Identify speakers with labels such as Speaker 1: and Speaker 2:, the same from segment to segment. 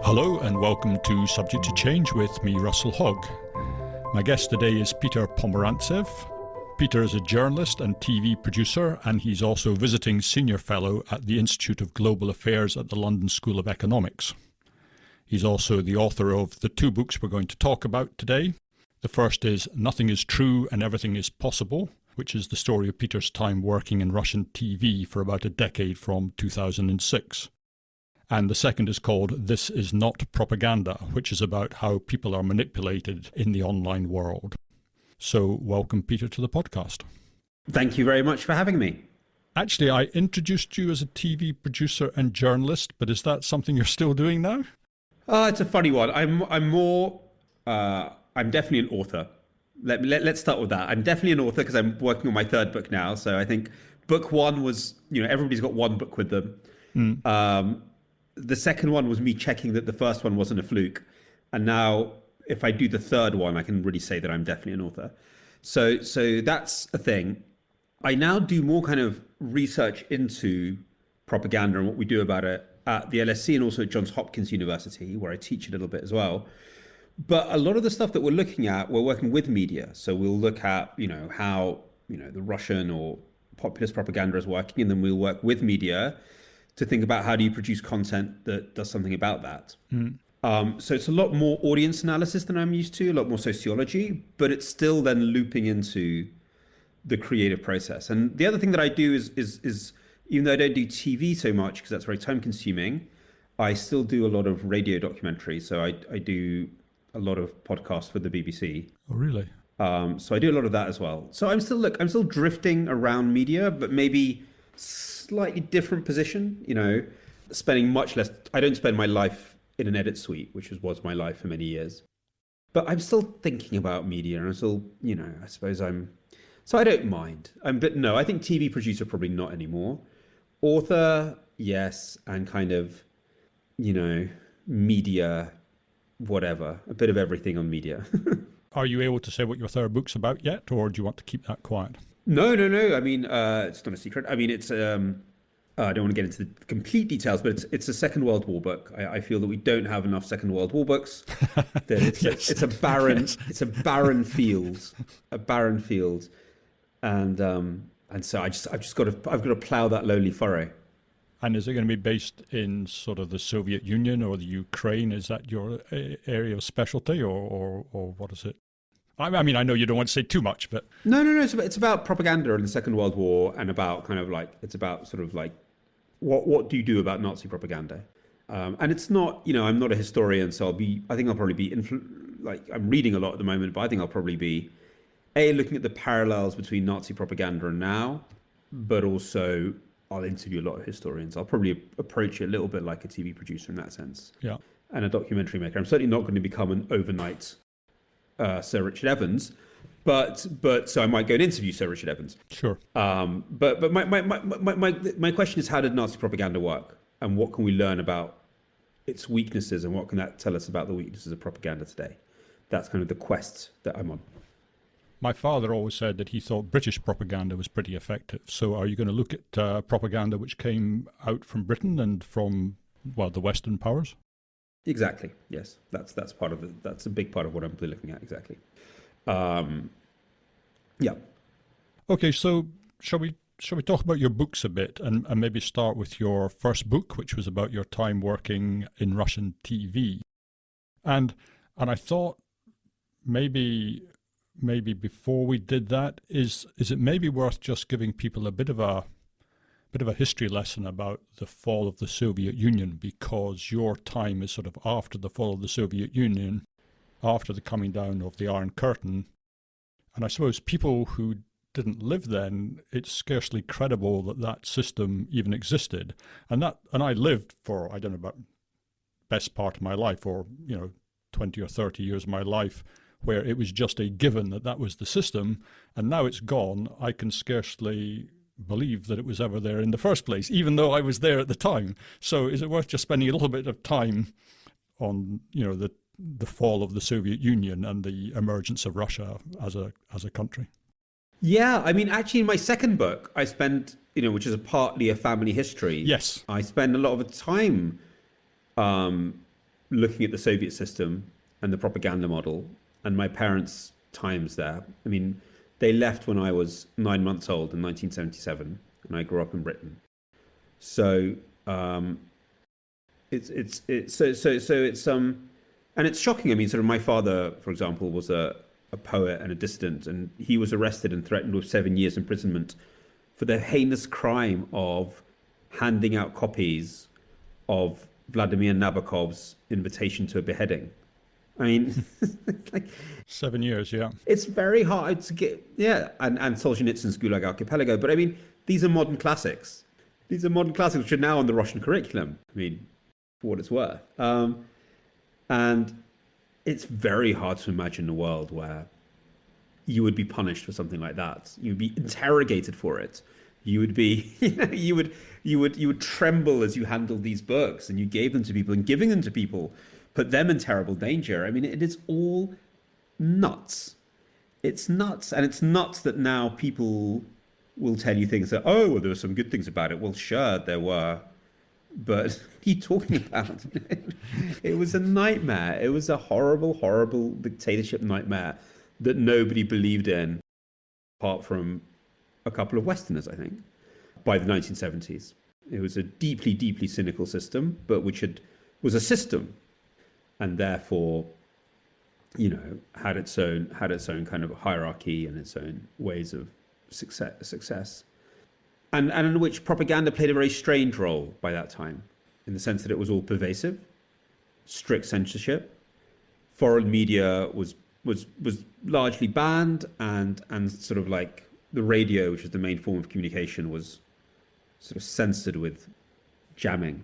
Speaker 1: Hello and welcome to Subject to Change with me, Russell Hogg. My guest today is Peter Pomerantsev. Peter is a journalist and TV producer, and he's also visiting senior fellow at the Institute of Global Affairs at the London School of Economics. He's also the author of the two books we're going to talk about today. The first is Nothing is True and Everything is Possible, which is the story of Peter's time working in Russian TV for about a decade from 2006. And the second is called This Is Not Propaganda, which is about how people are manipulated in the online world. So welcome, Peter, to the podcast.
Speaker 2: Thank you very much for having me.
Speaker 1: Actually, I introduced you as a TV producer and journalist, but is that something you're still doing now?
Speaker 2: It's a funny one. I'm definitely an author. Let's start with that. I'm definitely an author because I'm working on my third book now. So I think book one was, everybody's got one book with them. The second one was me checking that the first one wasn't a fluke. And now if I do the third one, I can really say that I'm definitely an author. So that's a thing. I now do more kind of research into propaganda and what we do about it at the LSE and also at Johns Hopkins University, where I teach a little bit as well. But a lot of the stuff that we're looking at, we're working with media. So we'll look at, how, the Russian or populist propaganda is working, and then we'll work with media to think about how do you produce content that does something about that. So it's a lot more audience analysis than I'm used to, a lot more sociology, but it's still then looping into the creative process. And the other thing that I do is even though I don't do TV so much because that's very time consuming, I still do a lot of radio documentaries. So I do a lot of podcasts for the BBC.
Speaker 1: Oh, really?
Speaker 2: So I do a lot of that as well. So I'm still drifting around media, but maybe slightly different position, spending much less. I don't spend my life in an edit suite, which was my life for many years. But I'm still thinking about media, and I'm still, I suppose so I don't mind. But no, I think TV producer probably not anymore. Author, yes, and kind of, media, whatever, a bit of everything on media.
Speaker 1: Are you able to say what your third book's about yet, or do you want to keep that quiet?
Speaker 2: No. I mean, it's not a secret. I mean, it's. I don't want to get into the complete details, but it's a Second World War book. I feel that we don't have enough Second World War books. That it's a barren, it's a barren field, and so I've got to plough that lowly furrow.
Speaker 1: And is it going to be based in sort of the Soviet Union or the Ukraine? Is that your area of specialty, or what is it? I mean, I know you don't want to say too much, but...
Speaker 2: No. It's about propaganda in the Second World War, and about kind of like, it's about sort of like, what do you do about Nazi propaganda? And it's not, I'm not a historian, so I think I'll probably be, I'm reading a lot at the moment, but I think I'll probably be, looking at the parallels between Nazi propaganda and now, but also I'll interview a lot of historians. I'll probably approach it a little bit like a TV producer in that sense.
Speaker 1: Yeah.
Speaker 2: And a documentary maker. I'm certainly not going to become an overnight Sir Richard Evans, but so I might go and interview Sir Richard Evans.
Speaker 1: Sure.
Speaker 2: But my question is, how did Nazi propaganda work, and what can we learn about its weaknesses, and what can that tell us about the weaknesses of propaganda today? That's kind of the quest that I'm on.
Speaker 1: My father always said that he thought British propaganda was pretty effective. So are you going to look at propaganda which came out from Britain and from, the Western powers?
Speaker 2: Exactly. Yes, that's part of it. That's a big part of what I'm looking at. Exactly. Yeah.
Speaker 1: Okay, so shall we talk about your books a bit, and maybe start with your first book, which was about your time working in Russian TV, and I thought maybe before we did that, is it maybe worth just giving people a bit of a history lesson about the fall of the Soviet Union, because your time is sort of after the fall of the Soviet Union, after the coming down of the Iron Curtain. And I suppose people who didn't live then, it's scarcely credible that system even existed. And I lived for, I don't know, about best part of my life, or 20 or 30 years of my life, where it was just a given that was the system, and now it's gone. I can scarcely believe that it was ever there in the first place, even though I was there at the time. So is it worth just spending a little bit of time on, the fall of the Soviet Union and the emergence of Russia as a country?
Speaker 2: Yeah, I mean, actually, in my second book, I spent, which is partly a family history.
Speaker 1: Yes.
Speaker 2: I spend a lot of time looking at the Soviet system and the propaganda model and my parents' times there. I mean, they left when I was 9 months old in 1977, and I grew up in Britain. So it's and it's shocking. I mean, sort of my father, for example, was a poet and a dissident, and he was arrested and threatened with 7 years imprisonment for the heinous crime of handing out copies of Vladimir Nabokov's invitation to a beheading. I mean, like
Speaker 1: 7 years, yeah.
Speaker 2: It's very hard to get, yeah, and Solzhenitsyn's Gulag Archipelago. But I mean, these are modern classics. These are modern classics which are now on the Russian curriculum. I mean, for what it's worth. And it's very hard to imagine a world where you would be punished for something like that. You would be interrogated for it. You would be, you would tremble as you handled these books and you gave them to people, and giving them to people put them in terrible danger. I mean, it is all nuts. It's nuts. And it's nuts that now people will tell you things that, oh, well, there were some good things about it. Well, sure, there were. But what are you talking about? It was a nightmare. It was a horrible, horrible dictatorship nightmare that nobody believed in, apart from a couple of Westerners, I think, by the 1970s. It was a deeply, deeply cynical system, but which was a system, and therefore, had its own kind of hierarchy and its own ways of success. And in which propaganda played a very strange role by that time, in the sense that it was all pervasive, strict censorship, foreign media was largely banned, and sort of like the radio, which was the main form of communication, was sort of censored with jamming.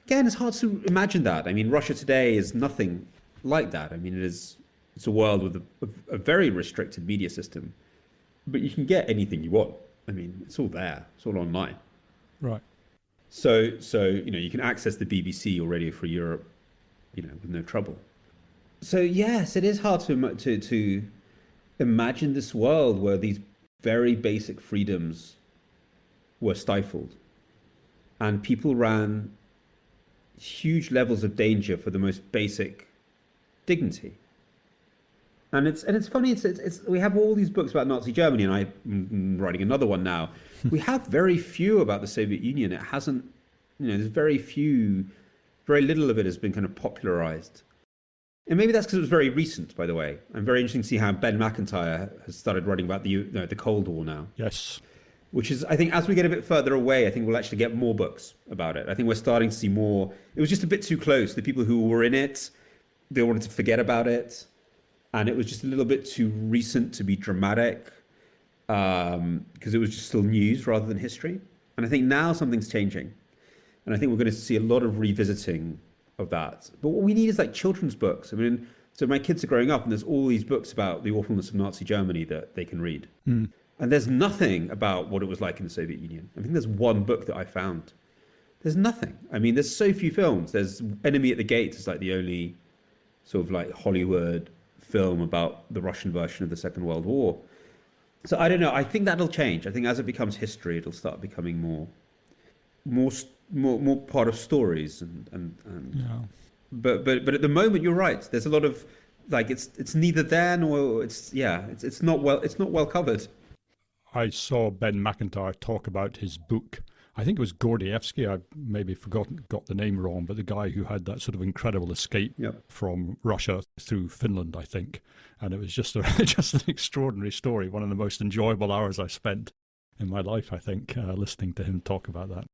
Speaker 2: Again, it's hard to imagine that. I mean, Russia today is nothing like that. I mean, it's a world with a very restricted media system, but you can get anything you want. I mean, it's all there. It's all online.
Speaker 1: Right.
Speaker 2: So you can access the BBC or Radio Free Europe, with no trouble. So yes, it is hard to imagine this world where these very basic freedoms were stifled, and people ran huge levels of danger for the most basic dignity. And it's funny. It's we have all these books about Nazi Germany, and I'm writing another one now. We have very few about the Soviet Union. It hasn't, there's very little of it has been kind of popularized. And maybe that's because it was very recent, by the way. I'm very interested to see how Ben McIntyre has started writing about the Cold War now.
Speaker 1: Yes.
Speaker 2: Which is, I think, as we get a bit further away, I think we'll actually get more books about it. I think we're starting to see more. It was just a bit too close. The people who were in it, they wanted to forget about it. And it was just a little bit too recent to be dramatic, because it was just still news rather than history. And I think now something's changing. And I think we're going to see a lot of revisiting of that. But what we need is like children's books. I mean, so my kids are growing up and there's all these books about the awfulness of Nazi Germany that they can read. Mm. And there's nothing about what it was like in the Soviet Union. I think there's one book that I found. There's nothing. I mean, there's so few films. There's Enemy at the Gates is like the only sort of like Hollywood film about the Russian version of the Second World War. So I don't know. I think that'll change. I think as it becomes history, it'll start becoming more part of stories and
Speaker 1: yeah.
Speaker 2: But at the moment, you're right. There's a lot of like it's neither there nor it's not well covered.
Speaker 1: I saw Ben McIntyre talk about his book. I think it was Gordievsky. I maybe got the name wrong, but the guy who had that sort of incredible escape from Russia through Finland, I think. And it was just an extraordinary story. One of the most enjoyable hours I spent in my life, I think, listening to him talk about that.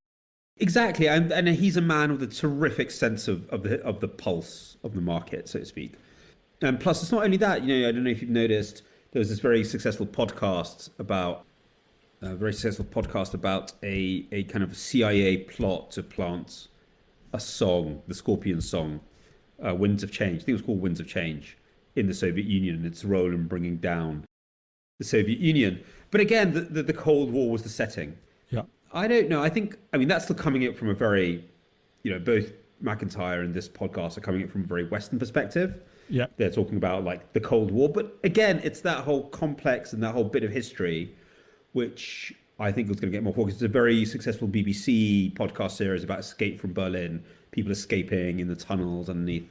Speaker 2: Exactly, and he's a man with a terrific sense of the pulse of the market, so to speak. And plus, it's not only that. I don't know if you've noticed, there was this very successful podcast about a kind of CIA plot to plant a song, the Scorpion song, Winds of Change. I think it was called Winds of Change, in the Soviet Union, and its role in bringing down the Soviet Union. But again, the Cold War was the setting.
Speaker 1: Yeah.
Speaker 2: I don't know. I mean, that's still coming at from a very, both McIntyre and this podcast are coming at from a very Western perspective.
Speaker 1: Yeah.
Speaker 2: They're talking about like the Cold War. But again, it's that whole complex and that whole bit of history which I think it's going to get more focused. It's a very successful BBC podcast series about escape from Berlin, people escaping in the tunnels underneath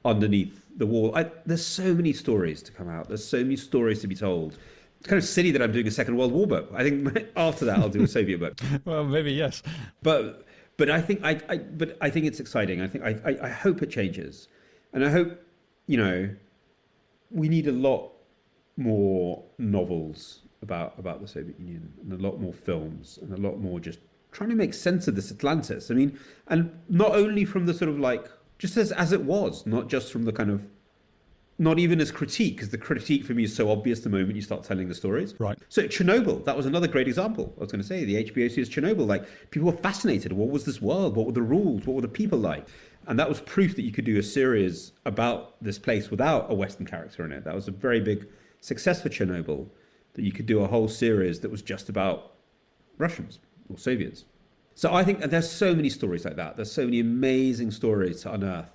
Speaker 2: the wall. There's so many stories to come out. There's so many stories to be told. It's kind of silly that I'm doing a Second World War book. I think after that I'll do a Soviet book.
Speaker 1: Well, maybe yes.
Speaker 2: But I think I think it's exciting. I hope it changes, and I hope we need a lot more novels about the Soviet Union, and a lot more films, and a lot more just trying to make sense of this Atlantis. I mean, and not only from the sort of like just as it was, not just from the kind of, not even as critique, because the critique for me is so obvious the moment you start telling the stories.
Speaker 1: Right.
Speaker 2: So Chernobyl, that was another great example. I was going to say the HBO series Chernobyl, like people were fascinated. What was this world? What were the rules? What were the people like? And that was proof that you could do a series about this place without a Western character in it. That was a very big success for Chernobyl, that you could do a whole series that was just about Russians or Soviets. So I think there's so many stories like that. There's so many amazing stories to unearth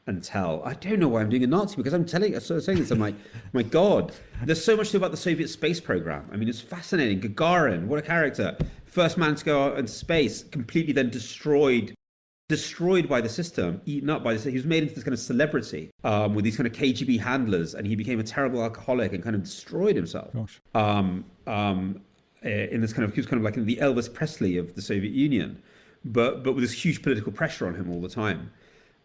Speaker 2: and tell. I don't know why I'm doing a Nazi, because I'm saying this. I'm like, my God, there's so much about the Soviet space program. I mean, it's fascinating. Gagarin, what a character. First man to go out into space, completely then destroyed by the system, eaten up by the system. He was made into this kind of celebrity with these kind of KGB handlers, and he became a terrible alcoholic and kind of destroyed himself.
Speaker 1: Gosh.
Speaker 2: In this kind of, he was kind of like the Elvis Presley of the Soviet Union, but with this huge political pressure on him all the time.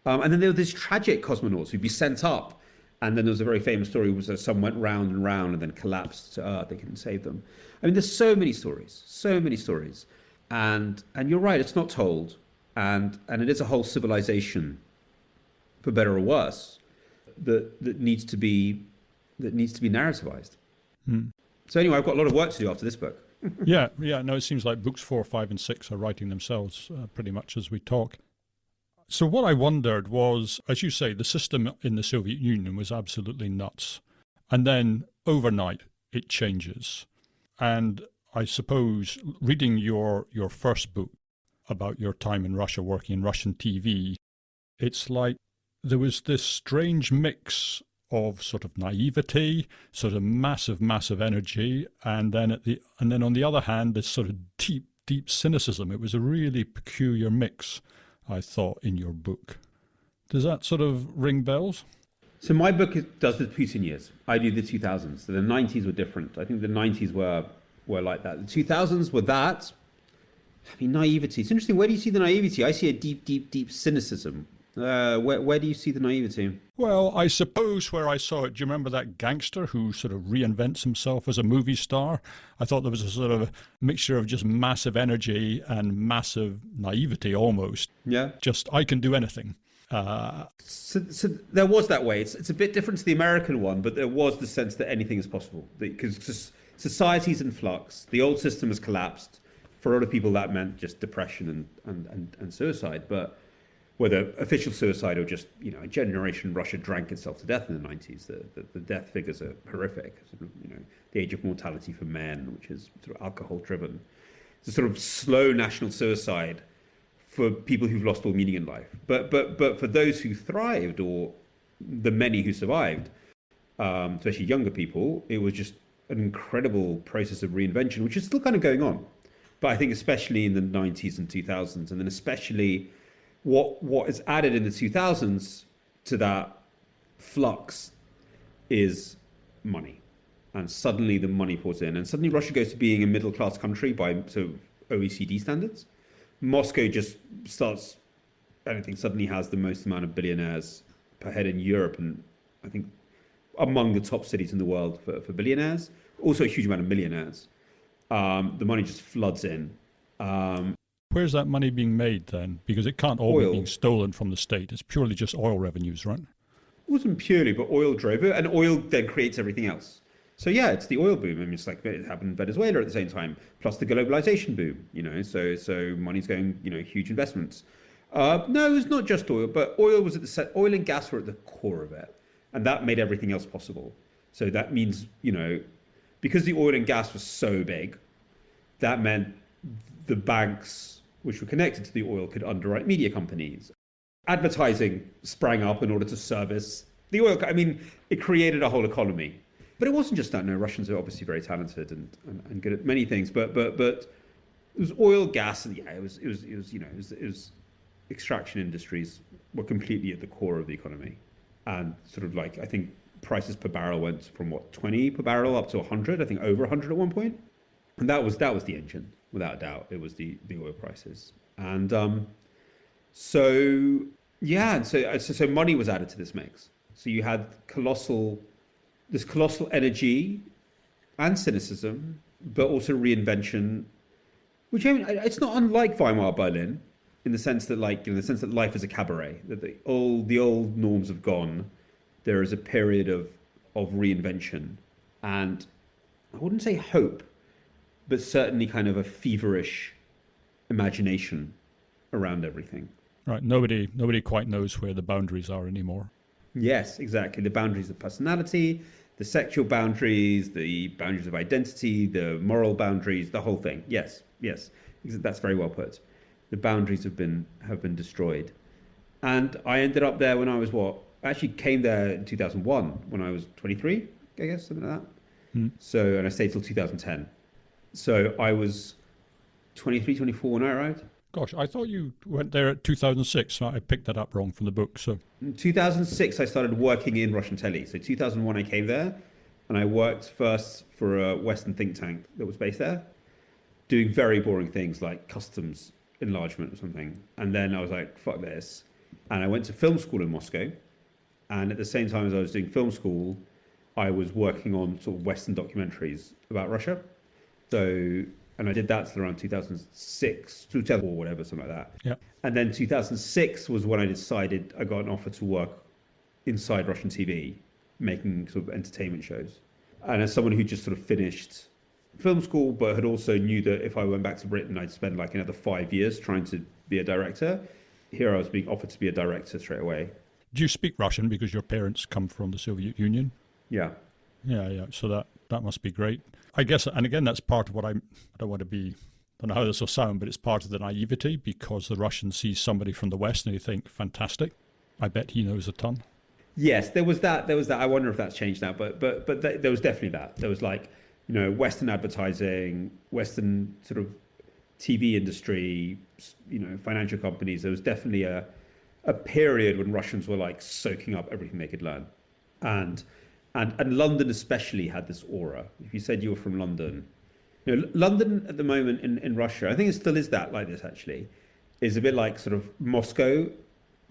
Speaker 2: And then there were these tragic cosmonauts who'd be sent up, and then there was a very famous story was that some went round and round and then collapsed to Earth. They couldn't save them. I mean, there's so many stories, and you're right, it's not told. And it is a whole civilization, for better or worse, that needs to be narrativized. So anyway, I've got a lot of work to do after this book.
Speaker 1: Yeah. No, it seems like books 4, 5, and 6 are writing themselves pretty much as we talk. So what I wondered was, as you say, the system in the Soviet Union was absolutely nuts, and then overnight it changes. And I suppose reading your first book about your time in Russia, working in Russian TV, it's like there was this strange mix of sort of naivety, sort of massive energy, and then on the other hand, this sort of deep cynicism. It was a really peculiar mix, I thought, in your book. Does that sort of ring bells?
Speaker 2: So my book does the Putin years. I do the 2000s. So the 90s were different. I think the 90s were like that. The 2000s were that. I mean, naivety. It's interesting. Where do you see the naivety? I see a deep cynicism. Where do you see the naivety?
Speaker 1: Well, I suppose where I saw it, do you remember that gangster who sort of reinvents himself as a movie star? I thought there was a sort of mixture of just massive energy and massive naivety almost.
Speaker 2: Yeah.
Speaker 1: Just, I can do anything.
Speaker 2: So there was that way. It's a bit different to the American one, but there was the sense that anything is possible. Because society's in flux. The old system has collapsed. For a lot of people, that meant just depression and suicide. But whether official suicide or just, a generation Russia drank itself to death in the 90s, the death figures are horrific. The age of mortality for men, which is sort of alcohol driven. It's a sort of slow national suicide for people who've lost all meaning in life. But for those who thrived, or the many who survived, especially younger people, it was just an incredible process of reinvention, which is still kind of going on. But I think especially in the 90s and 2000s, and then especially what is added in the 2000s to that flux is money. And suddenly the money pours in. And suddenly Russia goes to being a middle-class country by sort of OECD standards. Moscow just starts, I don't think, suddenly has the most amount of billionaires per head in Europe, and I think among the top cities in the world for billionaires. Also a huge amount of millionaires. The money just floods in.
Speaker 1: Where's that money being made then? Because it can't all be being stolen from the state. It's purely just oil revenues, right?
Speaker 2: It wasn't purely, but oil drove it, and oil then creates everything else. So yeah, it's the oil boom. I mean, it's like it happened in Venezuela at the same time, plus the globalization boom. So money's going, huge investments. No, it's not just oil, but oil was oil and gas were at the core of it, and that made everything else possible. So that means, because the oil and gas was so big, that meant the banks which were connected to the oil could underwrite media companies. Advertising sprang up in order to service the oil. I mean, it created a whole economy. But it wasn't just that. No, Russians are obviously very talented and good at many things. But it was oil, gas, and yeah, it was extraction industries were completely at the core of the economy, and sort of like I think prices per barrel went from what 20 per barrel up to 100. I think over 100 at one point, and that was the engine without a doubt. It was the oil prices, and so yeah, and so money was added to this mix. So you had colossal energy and cynicism, but also reinvention, which I mean, it's not unlike Weimar Berlin, in the sense that life is a cabaret, that the old norms have gone. There is a period of reinvention, and I wouldn't say hope, but certainly kind of a feverish imagination around everything.
Speaker 1: Right. Nobody quite knows where the boundaries are anymore.
Speaker 2: Yes, exactly. The boundaries of personality, the sexual boundaries, the boundaries of identity, the moral boundaries, the whole thing. Yes. That's very well put. The boundaries have been destroyed. And I ended up there when I was I actually came there in 2001 when I was 23, I guess, something like that. So, and I stayed till 2010. So I was 23, 24 when I arrived.
Speaker 1: Gosh, I thought you went there at 2006. I picked that up wrong from the book. So
Speaker 2: in 2006, I started working in Russian telly. So 2001, I came there, and I worked first for a Western think tank that was based there, doing very boring things like customs enlargement or something. And then I was like, fuck this. And I went to film school in Moscow. And at the same time as I was doing film school, I was working on sort of Western documentaries about Russia. So, and I did that till around 2006, 2004, whatever, something like that.
Speaker 1: Yeah.
Speaker 2: And then 2006 was when I decided I got an offer to work inside Russian TV, making sort of entertainment shows. And as someone who just sort of finished film school, but had also knew that if I went back to Britain, I'd spend like another 5 years trying to be a director. Here I was being offered to be a director straight away.
Speaker 1: Do you speak Russian because your parents come from the Soviet Union?
Speaker 2: Yeah.
Speaker 1: Yeah. So that must be great. I guess, and again, that's part of what I don't want to be, I don't know how this will sound, but it's part of the naivety, because the Russians see somebody from the West and they think, fantastic, I bet he knows a ton.
Speaker 2: Yes, there was that. I wonder if that's changed now, but there was definitely that. There was like, Western advertising, Western sort of TV industry, financial companies. There was definitely a period when Russians were like soaking up everything they could learn. And London especially had this aura. If you said you were from London, London at the moment in Russia, I think it still is that like this actually, is a bit like sort of Moscow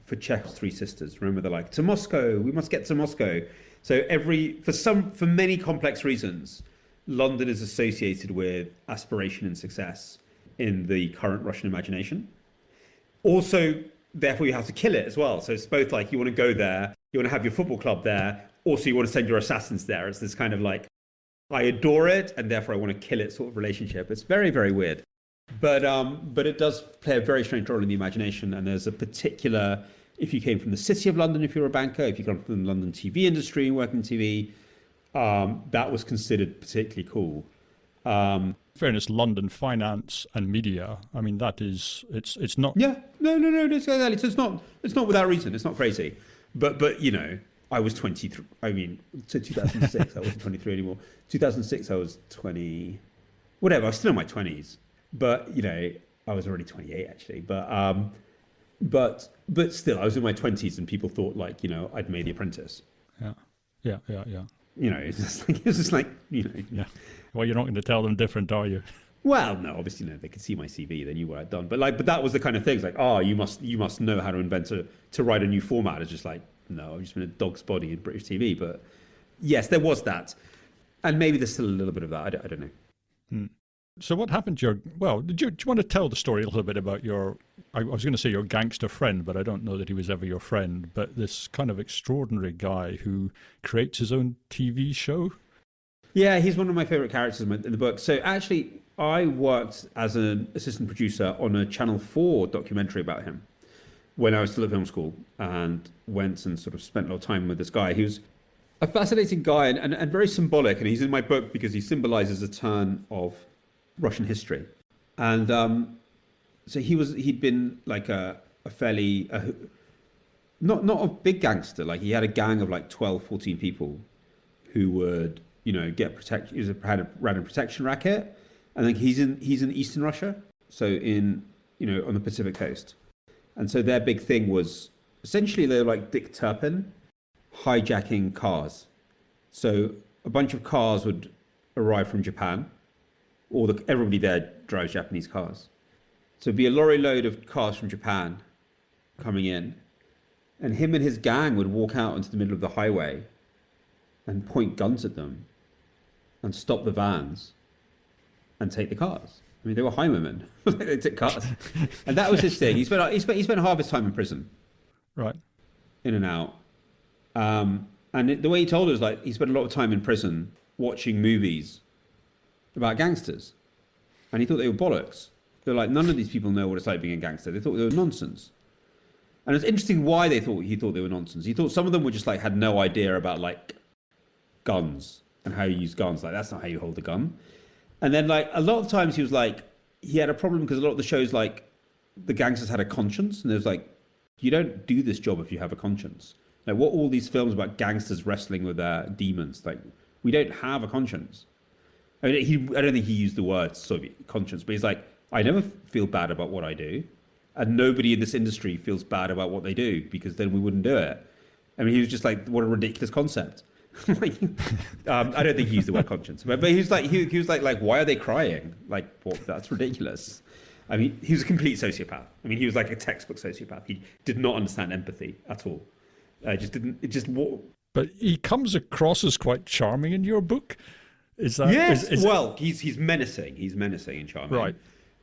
Speaker 2: for Chekhov's Three Sisters. Remember, they're like, to Moscow, we must get to Moscow. So for many complex reasons, London is associated with aspiration and success in the current Russian imagination. Also, therefore, you have to kill it as well. So it's both like you want to go there, you want to have your football club there, also you want to send your assassins there. It's this kind of like, I adore it, and therefore I want to kill it sort of relationship. It's very, very weird. But it does play a very strange role in the imagination. And there's a particular, if you came from the City of London, if you're a banker, if you come from the London TV industry, working TV, that was considered particularly cool.
Speaker 1: Fairness, London finance and media. I mean, that is, it's not.
Speaker 2: Yeah, no. It's not without reason. It's not crazy, but I was 23. I mean, so 2006, I wasn't 23 anymore. 2006, I was 20. Whatever. I was still in my 20s, but I was already 28 actually. But still, I was in my 20s, and people thought like I'd made The Apprentice.
Speaker 1: Yeah.
Speaker 2: It's just like.
Speaker 1: Yeah. Well, you're not going to tell them different, are you?
Speaker 2: Well, no, obviously, they could see my CV, they knew what I'd done. But that was the kind of thing. It's like, you must know how to invent to write a new format. It's just like, no, I've just been a dog's body in British TV. But yes, there was that, and maybe there's still a little bit of that. I don't know.
Speaker 1: So what happened to do you want to tell the story a little bit about I was going to say your gangster friend, but I don't know that he was ever your friend, but this kind of extraordinary guy who creates his own TV show?
Speaker 2: Yeah, he's one of my favorite characters in the book. So actually, I worked as an assistant producer on a Channel 4 documentary about him when I was still at film school, and went and sort of spent a lot of time with this guy. He was a fascinating guy and very symbolic, and he's in my book because he symbolizes a turn of Russian history. And so he'd been like a fairly, not a big gangster. Like he had a gang of like 12, 14 people who would get protect. He had a random protection racket, and then he's in Eastern Russia, so on the Pacific coast, and so their big thing was essentially they were like Dick Turpin hijacking cars. So a bunch of cars would arrive from Japan, or everybody there drives Japanese cars. So it'd be a lorry load of cars from Japan coming in, and him and his gang would walk out into the middle of the highway and point guns at them and stop the vans and take the cars. I mean, they were highwaymen. They took cars. And that was his thing. He spent half his time in prison.
Speaker 1: Right.
Speaker 2: In and out. The way he told us, like, he spent a lot of time in prison watching movies about gangsters. And he thought they were bollocks. They're like, none of these people know what it's like being a gangster. They thought they were nonsense. And it's interesting why he thought they were nonsense. He thought some of them were just like, had no idea about like guns and how you use guns. Like, that's not how you hold a gun. And then like a lot of times he was like, he had a problem because a lot of the shows, like, the gangsters had a conscience, and there's like, you don't do this job if you have a conscience. Like, what all these films about gangsters wrestling with their demons, like, we don't have a conscience. I mean, I don't think he used the word Soviet conscience, but he's like, I never feel bad about what I do, and nobody in this industry feels bad about what they do, because then we wouldn't do it. I mean, he was just like, what a ridiculous concept. Like, I don't think he used the word conscience, but he was like, why are they crying? Like, what? That's ridiculous. I mean, he was a complete sociopath. I mean, he was like a textbook sociopath. He did not understand empathy at all.
Speaker 1: But he comes across as quite charming in your book. Is that?
Speaker 2: Yes. He's menacing. He's menacing and charming.
Speaker 1: Right.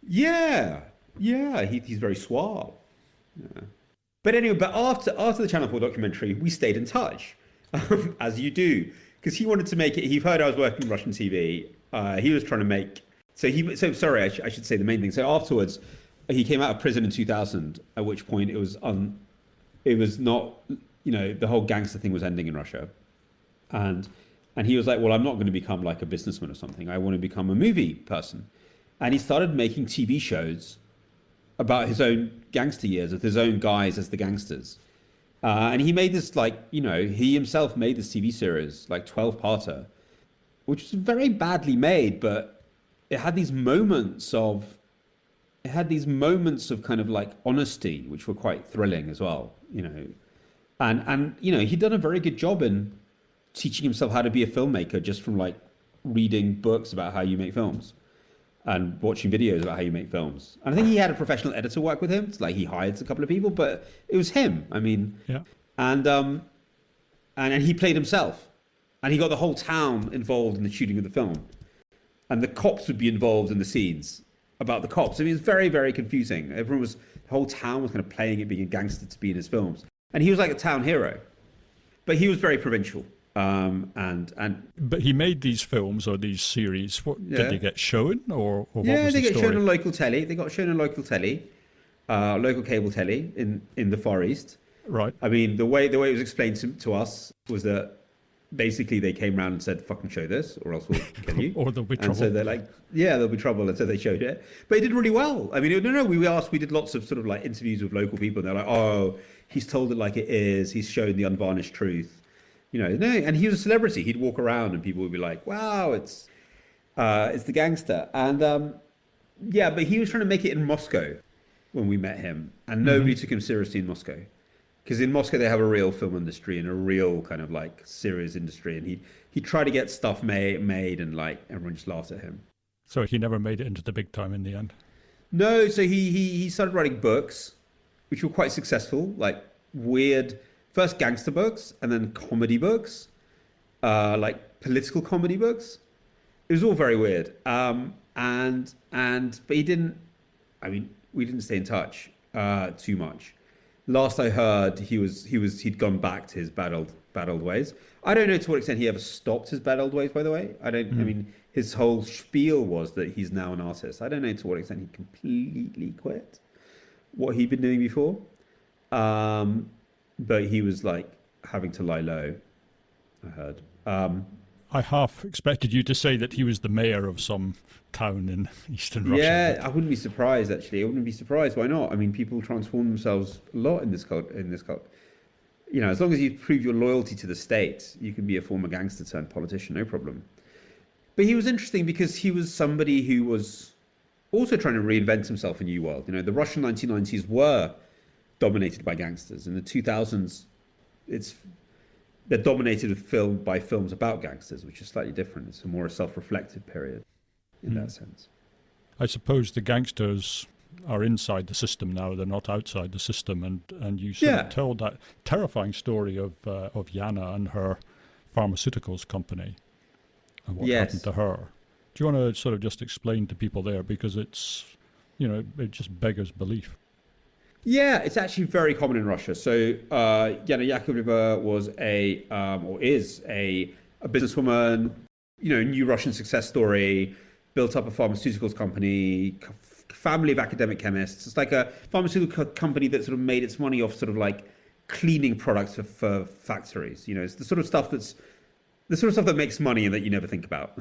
Speaker 2: Yeah. He's very suave. Yeah. But anyway, after the Channel 4 documentary, we stayed in touch, as you do, because he wanted to make it. He heard I was working in Russian TV. He was trying to make. So sorry, I should say the main thing. So afterwards, he came out of prison in 2000, at which point it was not, the whole gangster thing was ending in Russia, and he was like, well, I'm not going to become like a businessman or something. I want to become a movie person, and he started making TV shows about his own gangster years with his own guys as the gangsters, and he made this he himself made this TV series, like 12-parter, which was very badly made, but it had these moments of kind of like honesty, which were quite thrilling as well, and he'd done a very good job in teaching himself how to be a filmmaker just from like reading books about how you make films and watching videos about how you make films. And I think he had a professional editor work with him. It's like he hired a couple of people, but it was him. I mean,
Speaker 1: yeah.
Speaker 2: And he played himself, and he got the whole town involved in the shooting of the film. And the cops would be involved in the scenes about the cops. I mean, it's very, very confusing. The whole town was kind of playing it being a gangster to be in his films. And he was like a town hero. But he was very provincial. But
Speaker 1: he made these films or these series. Did they get shown, or what was the story?
Speaker 2: They get shown on local telly. They got shown on local telly, local cable telly in the Far East.
Speaker 1: Right.
Speaker 2: I mean, the way it was explained to us was that basically they came around and said, fucking show this or else we'll kill you.
Speaker 1: Or there'll be trouble.
Speaker 2: And so they're like, yeah, there'll be trouble. And so they showed it. But it did really well. I mean, we did lots of sort of like interviews with local people, and they're like, oh, he's told it like it is. He's shown the unvarnished truth. And he was a celebrity. He'd walk around and people would be like, wow, it's the gangster. And but he was trying to make it in Moscow when we met him, and nobody took him seriously in Moscow. Because in Moscow they have a real film industry and a real kind of like serious industry, and he tried to get stuff made, and like everyone just laughed at him.
Speaker 1: So he never made it into the big time in the end.
Speaker 2: No, so he started writing books, which were quite successful, like weird, first gangster books and then comedy books, like political comedy books. It was all very weird. But he didn't. I mean, we didn't stay in touch too much. Last I heard, he'd gone back to his bad old ways. I don't know to what extent he ever stopped his bad old ways, by the way. I mean, his whole spiel was that he's now an artist. I don't know to what extent he completely quit what he'd been doing before. But he was like having to lie low, I heard.
Speaker 1: I half expected you to say that he was the mayor of some town in eastern Russia.
Speaker 2: Yeah, I wouldn't be surprised, actually. I wouldn't be surprised. Why not? I mean, people transform themselves a lot in this as long as you prove your loyalty to the state, you can be a former gangster turned politician, no problem. But he was interesting because he was somebody who was also trying to reinvent himself in a new world. The Russian 1990s were dominated by gangsters. In the 2000s, they're dominated by films about gangsters, which is slightly different. It's a more self-reflective period in that sense.
Speaker 1: I suppose the gangsters are inside the system now; they're not outside the system. And you sort of told that terrifying story of Yana and her pharmaceuticals company and what happened to her. Do you want to sort of just explain to people there, because it's it just beggars belief.
Speaker 2: Yeah, it's actually very common in Russia. So Yana Yakovleva was is a businesswoman, new Russian success story, built up a pharmaceuticals company, family of academic chemists. It's like a pharmaceutical company that sort of made its money off sort of like cleaning products for factories. It's the sort of stuff that makes money and that you never think about.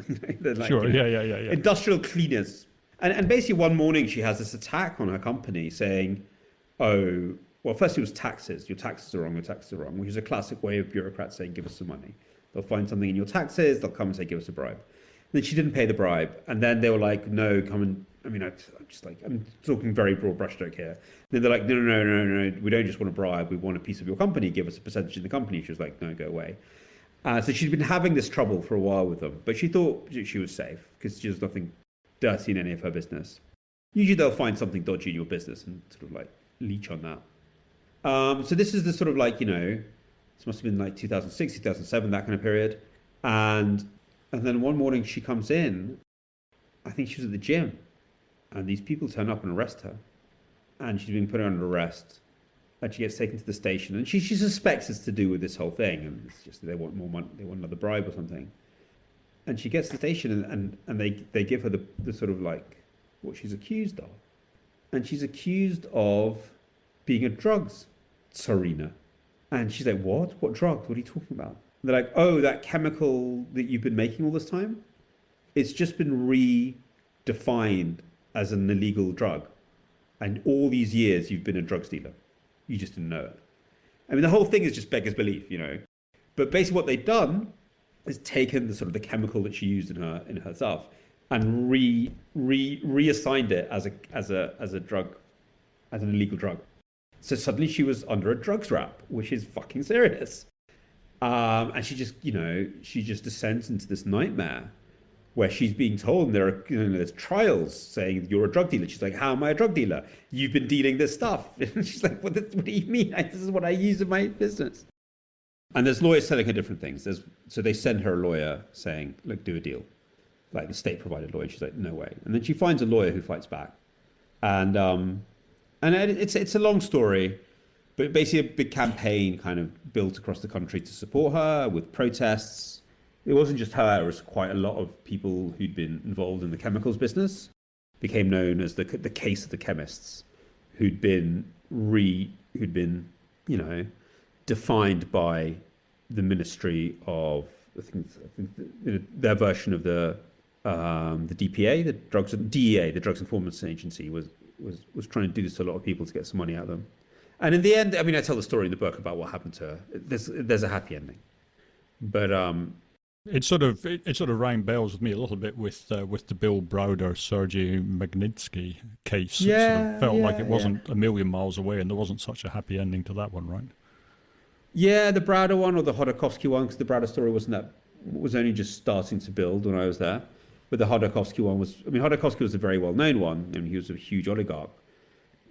Speaker 1: Sure, yeah.
Speaker 2: Industrial cleaners. And basically one morning she has this attack on her company saying, oh, well, first it was taxes. Your taxes are wrong, which is a classic way of bureaucrats saying, give us some money. They'll find something in your taxes, they'll come and say, give us a bribe. And then she didn't pay the bribe. And then they were like, no, come and, I'm talking very broad brushstroke here. And then they're like, no, we don't just want a bribe, we want a piece of your company, give us a percentage in the company. She was like, no, go away. So she'd been having this trouble for a while with them, but she thought she was safe because there's nothing dirty in any of her business. Usually they'll find something dodgy in your business and sort of like leech on that. So this is the sort of like, this must have been like 2006, 2007, that kind of period. And then one morning she comes in, I think she was at the gym, and these people turn up and arrest her. And she's been put under arrest. And she gets taken to the station, and she suspects it's to do with this whole thing, and it's just they want more money, they want another bribe or something. And she gets to the station, and they give her the sort of like what she's accused of. And she's accused of being a drugs tsarina. And she's like, what? What drugs? What are you talking about? And they're like, oh, that chemical that you've been making all this time? It's just been redefined as an illegal drug. And all these years you've been a drugs dealer. You just didn't know it. I mean, the whole thing is just beggars belief, But basically what they've done is taken the sort of the chemical that she used in her stuff and reassigned it as a drug, as an illegal drug. So suddenly she was under a drugs rap, which is fucking serious. And she just descends into this nightmare where she's being told there's trials saying you're a drug dealer. She's like, how am I a drug dealer? You've been dealing this stuff. And she's like, what do you mean? This is what I use in my business. And there's lawyers telling her different things. So they send her a lawyer saying, look, do a deal. Like the state provided lawyer. She's like, no way. And then she finds a lawyer who fights back. And it's a long story, but basically a big campaign kind of built across the country to support her with protests. It wasn't just her, it was quite a lot of people who'd been involved in the chemicals business. Became known as the case of the chemists, who'd been defined by the Ministry of, I think their version of the DPA, the Drugs Enforcement Agency, was trying to do this to a lot of people to get some money out of them. And in the end, I mean, I tell the story in the book about what happened to her. There's a happy ending, but
Speaker 1: it sort of rang bells with me a little bit with the Bill Browder, Sergei Magnitsky case. It sort of felt like it wasn't a million miles away, and there wasn't such a happy ending to that one, right?
Speaker 2: Yeah, the Browder one or the Hodorkovsky one, because the Browder story was only just starting to build when I was there. But the Hodorkovsky one Hodorkovsky was a very well-known one. I mean, he was a huge oligarch,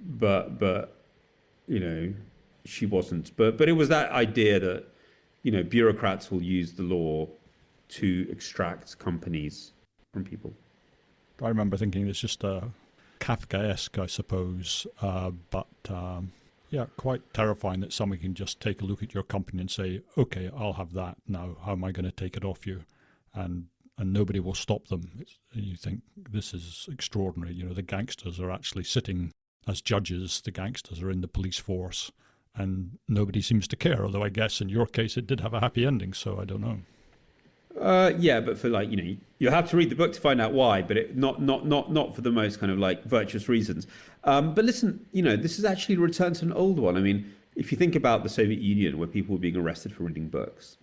Speaker 2: but she wasn't. But it was that idea that bureaucrats will use the law to extract companies from people.
Speaker 1: I remember thinking it's just Kafkaesque, I suppose, but quite terrifying that someone can just take a look at your company and say, okay, I'll have that now. How am I going to take it off you? And nobody will stop them. And you think, this is extraordinary. The gangsters are actually sitting as judges. The gangsters are in the police force, and nobody seems to care. Although I guess in your case it did have a happy ending, so I don't know.
Speaker 2: But for you have to read the book to find out why, but not for the most kind of like virtuous reasons. But listen, this is actually a return to an old one. I mean, if you think about the Soviet Union, where people were being arrested for reading books,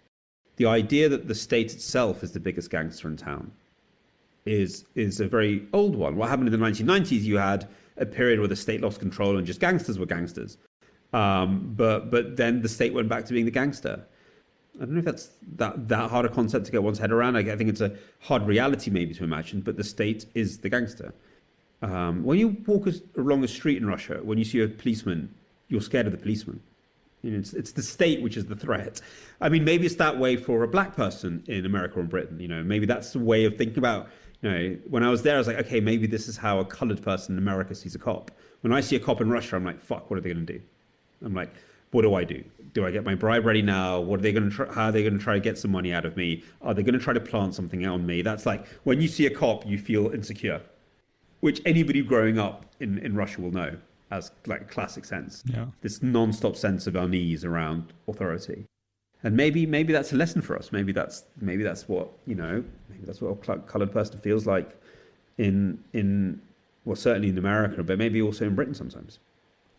Speaker 2: the idea that the state itself is the biggest gangster in town is a very old one. What happened in the 1990s, you had a period where the state lost control and just gangsters were gangsters. But then the state went back to being the gangster. I don't know if that's that hard a concept to get one's head around. I think it's a hard reality maybe to imagine, but the state is the gangster. When you walk along a street in Russia, when you see a policeman, you're scared of the policeman. You know, it's the state which is the threat. I mean, maybe it's that way for a black person in America or in Britain. You know, maybe that's the way of thinking about. You know, when I was there, I was like, okay, maybe this is how a colored person in America sees a cop. When I see a cop in Russia, I'm like, fuck, what are they going to do? I'm like, what do I do? Do I get my bribe ready now? What are they going to how are they going to try to get some money out of me? Are they going to try to plant something on me? That's like, when you see a cop, you feel insecure, which anybody growing up in Russia will know as like a classic sense.
Speaker 1: Yeah.
Speaker 2: This non-stop sense of unease around authority. And maybe that's a lesson for us. Maybe that's what, you know, maybe that's what a colored person feels like in well, certainly in America, but maybe also in Britain sometimes.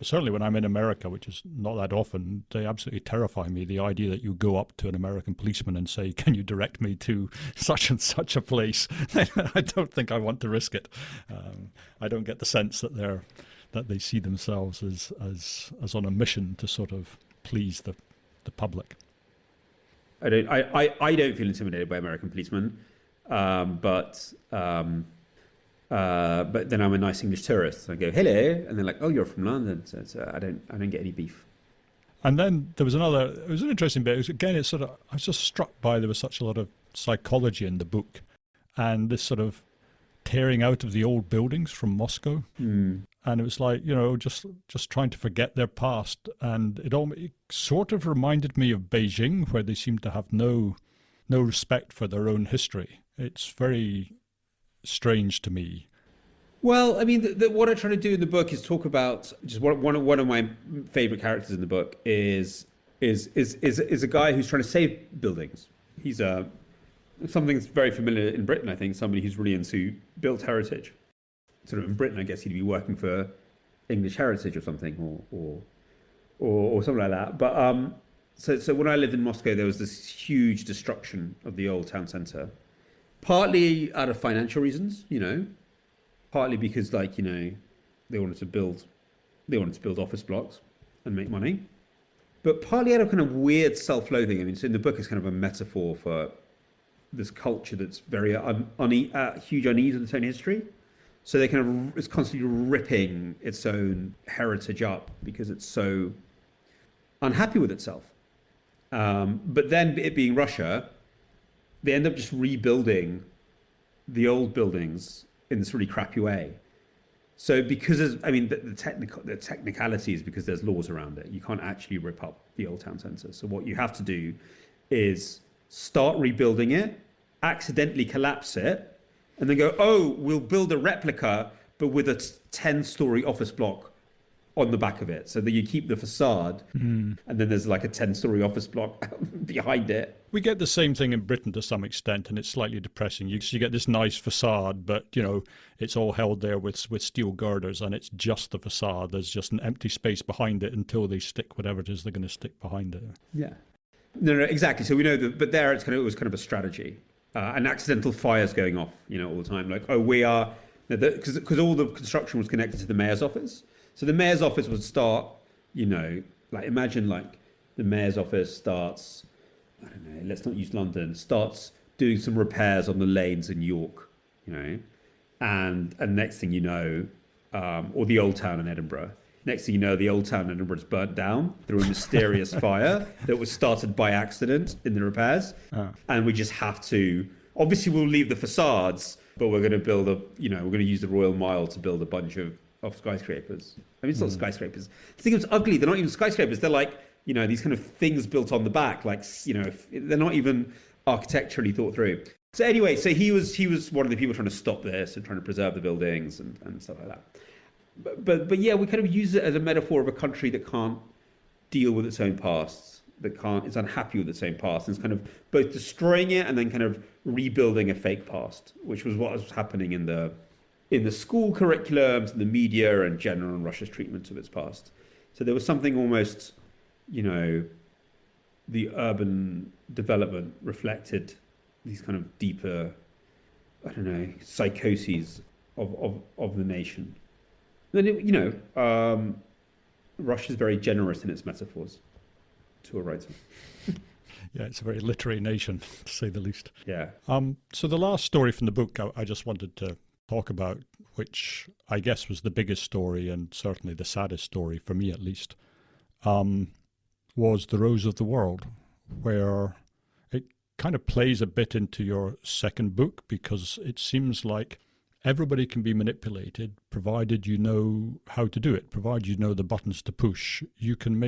Speaker 1: Certainly when I'm in America, which is not that often, they absolutely terrify me. The idea that you go up to an American policeman and say, can you direct me to such and such a place? I don't think I want to risk it. I don't get the sense that they see themselves as on a mission to sort of please the public.
Speaker 2: I don't feel intimidated by American policemen, but then I'm a nice English tourist. I go, hello, and they're like, oh, you're from London. So I don't get any beef.
Speaker 1: And then there was it was an interesting bit. I was just struck by there was such a lot of psychology in the book, and this sort of tearing out of the old buildings from Moscow. And it was like, you know, just trying to forget their past. And it sort of reminded me of Beijing, where they seem to have no respect for their own history. It's very strange to me.
Speaker 2: Well, I mean, what I try to do in the book is talk about just one of my favorite characters in the book is a guy who's trying to save buildings. He's something that's very familiar in Britain, I think, somebody who's really into built heritage. Sort of in Britain, I guess he'd be working for English Heritage or something, or something like that. But so when I lived in Moscow, there was this huge destruction of the old town centre, partly out of financial reasons, you know, partly because, like, you know, they wanted to build office blocks and make money, but partly out of kind of weird self-loathing. I mean, so in the book, it's kind of a metaphor for this culture that's very huge unease in its own history. So it's constantly ripping its own heritage up because it's so unhappy with itself. But then, it being Russia, they end up just rebuilding the old buildings in this really crappy way. So because the technicality is because there's laws around it. You can't actually rip up the old town centre. So what you have to do is start rebuilding it, accidentally collapse it, and then go, oh, we'll build a replica, but with a 10-story office block on the back of it, so that you keep the facade, and then there's like a 10-story office block behind it.
Speaker 1: We get the same thing in Britain to some extent, and it's slightly depressing. You get this nice facade, but, you know, it's all held there with steel girders, and it's just the facade. There's just an empty space behind it until they stick whatever it is they're going to stick behind it.
Speaker 2: Yeah. No, exactly. So we know that, but there it was kind of a strategy. And accidental fires going off, you know, all the time. Like, oh, we are, because all the construction was connected to the mayor's office. So the mayor's office would start, you know, like, imagine like the mayor's office starts, I don't know, let's not use London, starts doing some repairs on the lanes in York, you know, and next thing you know, or the old town in Edinburgh. Next thing you know, the old town in Edinburgh's burnt down through a mysterious fire that was started by accident in the repairs. And we just have to, obviously we'll leave the facades, but we're going to build we're going to use the Royal Mile to build a bunch of skyscrapers. I mean, it's not skyscrapers. The thing is ugly. They're not even skyscrapers. They're like, you know, these kind of things built on the back. Like, you know, they're not even architecturally thought through. So anyway, so he was one of the people trying to stop this and trying to preserve the buildings and stuff like that. But yeah, we kind of use it as a metaphor of a country that can't deal with its own past, is unhappy with its own past, and it's kind of both destroying it and then kind of rebuilding a fake past, which was what was happening in the school curriculums, and the media, and general Russia's treatment of its past. So there was something almost you know, the urban development reflected these kind of deeper, I don't know, psychoses of the nation. Then, Russia's very generous in its metaphors to a writer.
Speaker 1: Yeah, it's a very literary nation, to say the least.
Speaker 2: Yeah.
Speaker 1: So the last story from the book I just wanted to talk about, which I guess was the biggest story and certainly the saddest story, for me at least, was The Rose of the World, where it kind of plays a bit into your second book, because it seems like everybody can be manipulated, provided you know how to do it, provided you know the buttons to push. You can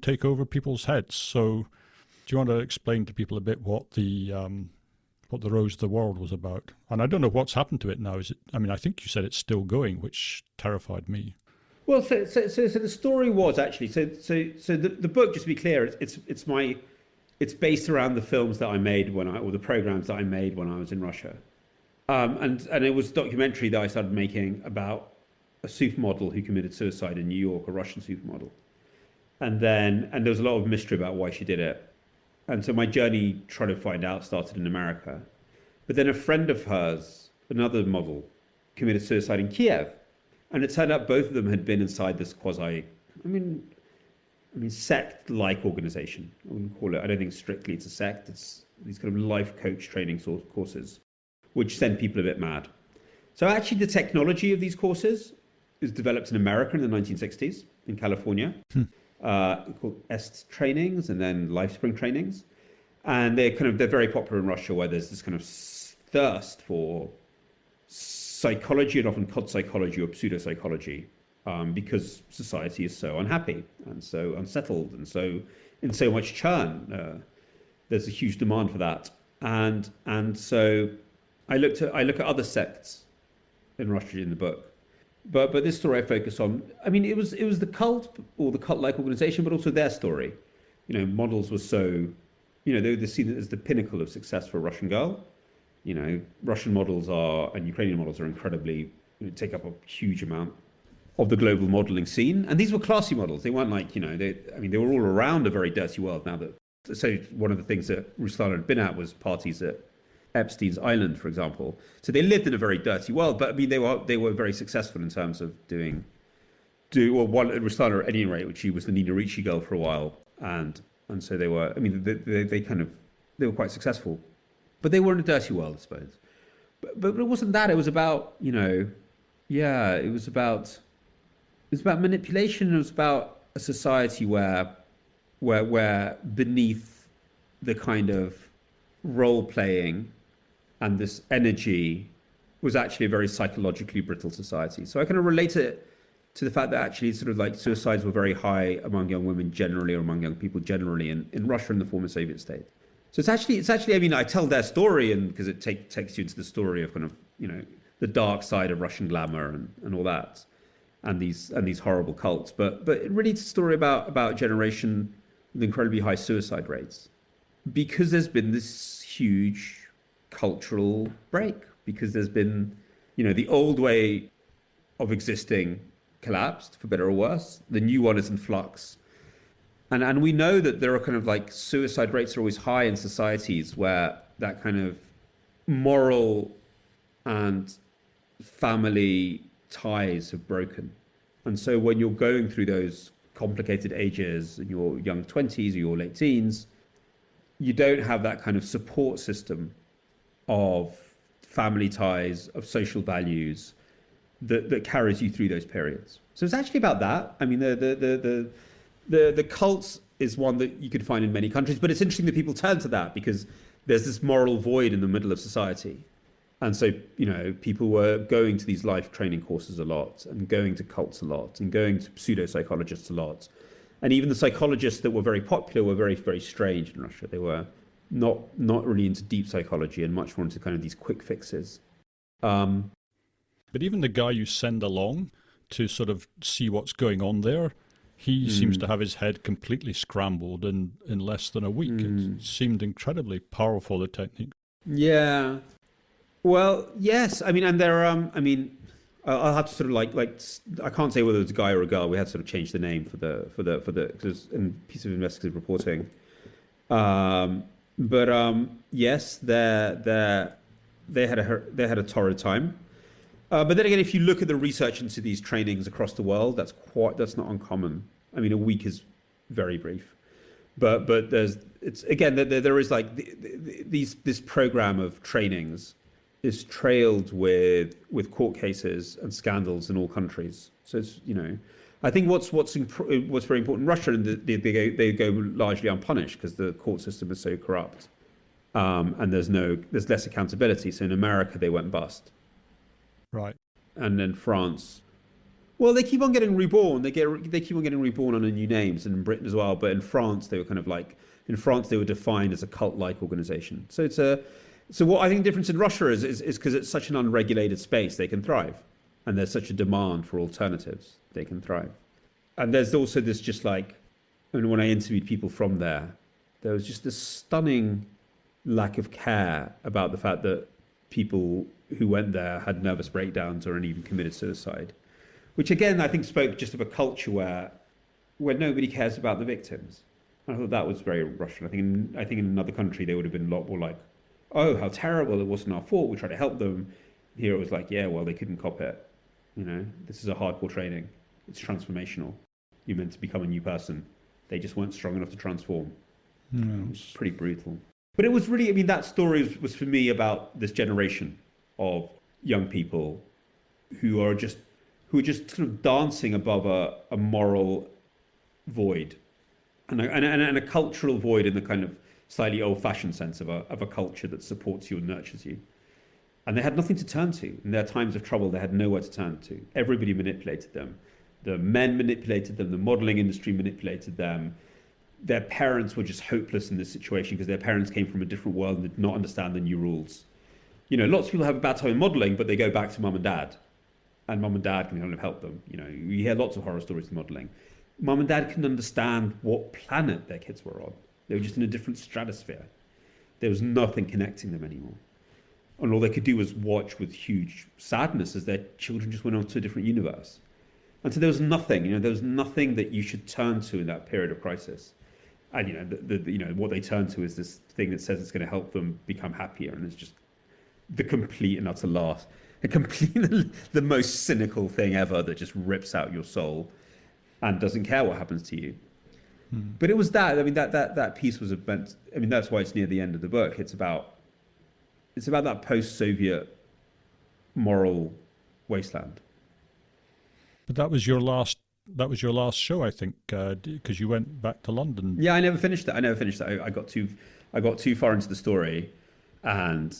Speaker 1: take over people's heads. So do you want to explain to people a bit what the Rose of the World was about? And I don't know what's happened to it now. I think you said it's still going, which terrified me.
Speaker 2: Well, so the story was actually the book. Just to be clear, it's based around the films that I made or the programs that I made when I was in Russia, and it was a documentary that I started making about a supermodel who committed suicide in New York, a Russian supermodel, and there was a lot of mystery about why she did it, and so my journey trying to find out started in America, but then a friend of hers, another model, committed suicide in Kiev. And it turned out both of them had been inside this sect-like organization. I wouldn't call it. I don't think strictly it's a sect. It's these kind of life coach training courses, which send people a bit mad. So actually, the technology of these courses was developed in America in the 1960s in California, called EST trainings and then LifeSpring trainings, and they're very popular in Russia, where there's this kind of thirst for psychology, and often cult psychology or pseudopsychology, because society is so unhappy and so unsettled and so in so much churn. There's a huge demand for that, and so I look at other sects in Russia in the book, but this story I focus on. I mean, it was the cult or the cult-like organization, but also their story. Models were so, they were seen as the pinnacle of success for a Russian girl. Russian models and Ukrainian models are incredibly, take up a huge amount of the global modeling scene. And these were classy models. They weren't like, they were all around a very dirty world now so one of the things that Ruslan had been at was parties at Epstein's Island, for example. So they lived in a very dirty world, but they were very successful in terms of Ruslan at any rate, which she was the Nina Ricci girl for a while. And so they were, they were quite successful. But they were in a dirty world, I suppose. But it wasn't that. It was about, it was about manipulation. It was about a society where beneath the kind of role playing and this energy was actually a very psychologically brittle society. So I kind of relate it to the fact that actually sort of like suicides were very high among young women generally, or among young people generally in Russia and the former Soviet state. So it's actually, I tell their story, and because it takes you into the story of kind of, the dark side of Russian glamour and all that, and these horrible cults. But it really is a story about a generation with incredibly high suicide rates, because there's been this huge cultural break, because there's been, the old way of existing collapsed, for better or worse. The new one is in flux. And we know that there are kind of like suicide rates are always high in societies where that kind of moral and family ties have broken. And so when you're going through those complicated ages in your young 20s or your late teens, you don't have that kind of support system of family ties, of social values that carries you through those periods. So it's actually about that. I mean, the cults is one that you could find in many countries, but it's interesting that people turn to that because there's this moral void in the middle of society. And so, people were going to these life training courses a lot, and going to cults a lot, and going to pseudo-psychologists a lot. And even the psychologists that were very popular were very, very strange in Russia. They were not really into deep psychology and much more into kind of these quick fixes.
Speaker 1: But even the guy you send along to sort of see what's going on there, he seems to have his head completely scrambled in less than a week. It seemed incredibly powerful, the technique.
Speaker 2: Yeah. Well, yes. I mean, and there are, I'll have to sort of like I can't say whether it was a guy or a girl. We had to sort of change the name for the because in piece of investigative reporting. But yes, they had a torrid time. But then again, if you look at the research into these trainings across the world, that's not uncommon. I mean, a week is very brief, but it's again there is like this program of trainings is trailed with court cases and scandals in all countries. So it's I think what's very important in Russia, and they go largely unpunished because the court system is so corrupt, and there's less accountability. So in America they went bust.
Speaker 1: Right.
Speaker 2: And then France, well, they keep on getting reborn. They keep on getting reborn under new names, and in Britain as well. But in France, they were kind of like they were defined as a cult-like organization. So what I think the difference in Russia is because it's such an unregulated space, they can thrive, and there's such a demand for alternatives, they can thrive. And there's also this just like, I mean, when I interviewed people from there was just this stunning lack of care about the fact that people who went there had nervous breakdowns or even committed suicide, which again I think spoke just of a culture where nobody cares about the victims. I thought that was very Russian. I think in another country they would have been a lot more like, oh, how terrible, it wasn't our fault, we tried to help them. Here it was like, yeah, well, they couldn't cop it. This is a hardcore training. It's transformational. You're meant to become a new person. They just weren't strong enough to transform. It was pretty brutal. But it was really, I mean, that story was for me about this generation of young people who are just sort of dancing above a moral void and a cultural void in the kind of slightly old-fashioned sense of a culture that supports you and nurtures you. And they had nothing to turn to. In their times of trouble, they had nowhere to turn to. Everybody manipulated them. The men manipulated them. The modeling industry manipulated them. Their parents were just hopeless in this situation because their parents came from a different world and did not understand the new rules. Lots of people have a bad time in modeling, but they go back to mum and dad. And mum and dad can kind of help them. You hear lots of horror stories in modeling. Mum and dad couldn't understand what planet their kids were on. They were just in a different stratosphere. There was nothing connecting them anymore. And all they could do was watch with huge sadness as their children just went on to a different universe. And so there was nothing, there was nothing that you should turn to in that period of crisis. And, what they turn to is this thing that says it's going to help them become happier. And it's just the complete and utter loss. The most cynical thing ever that just rips out your soul and doesn't care what happens to you. But it was that. I mean, that piece was about. I mean, that's why it's near the end of the book. It's about that post-Soviet moral wasteland.
Speaker 1: But that was your last show, I think, because you went back to London.
Speaker 2: Yeah, I never finished it. I got too far into the story, and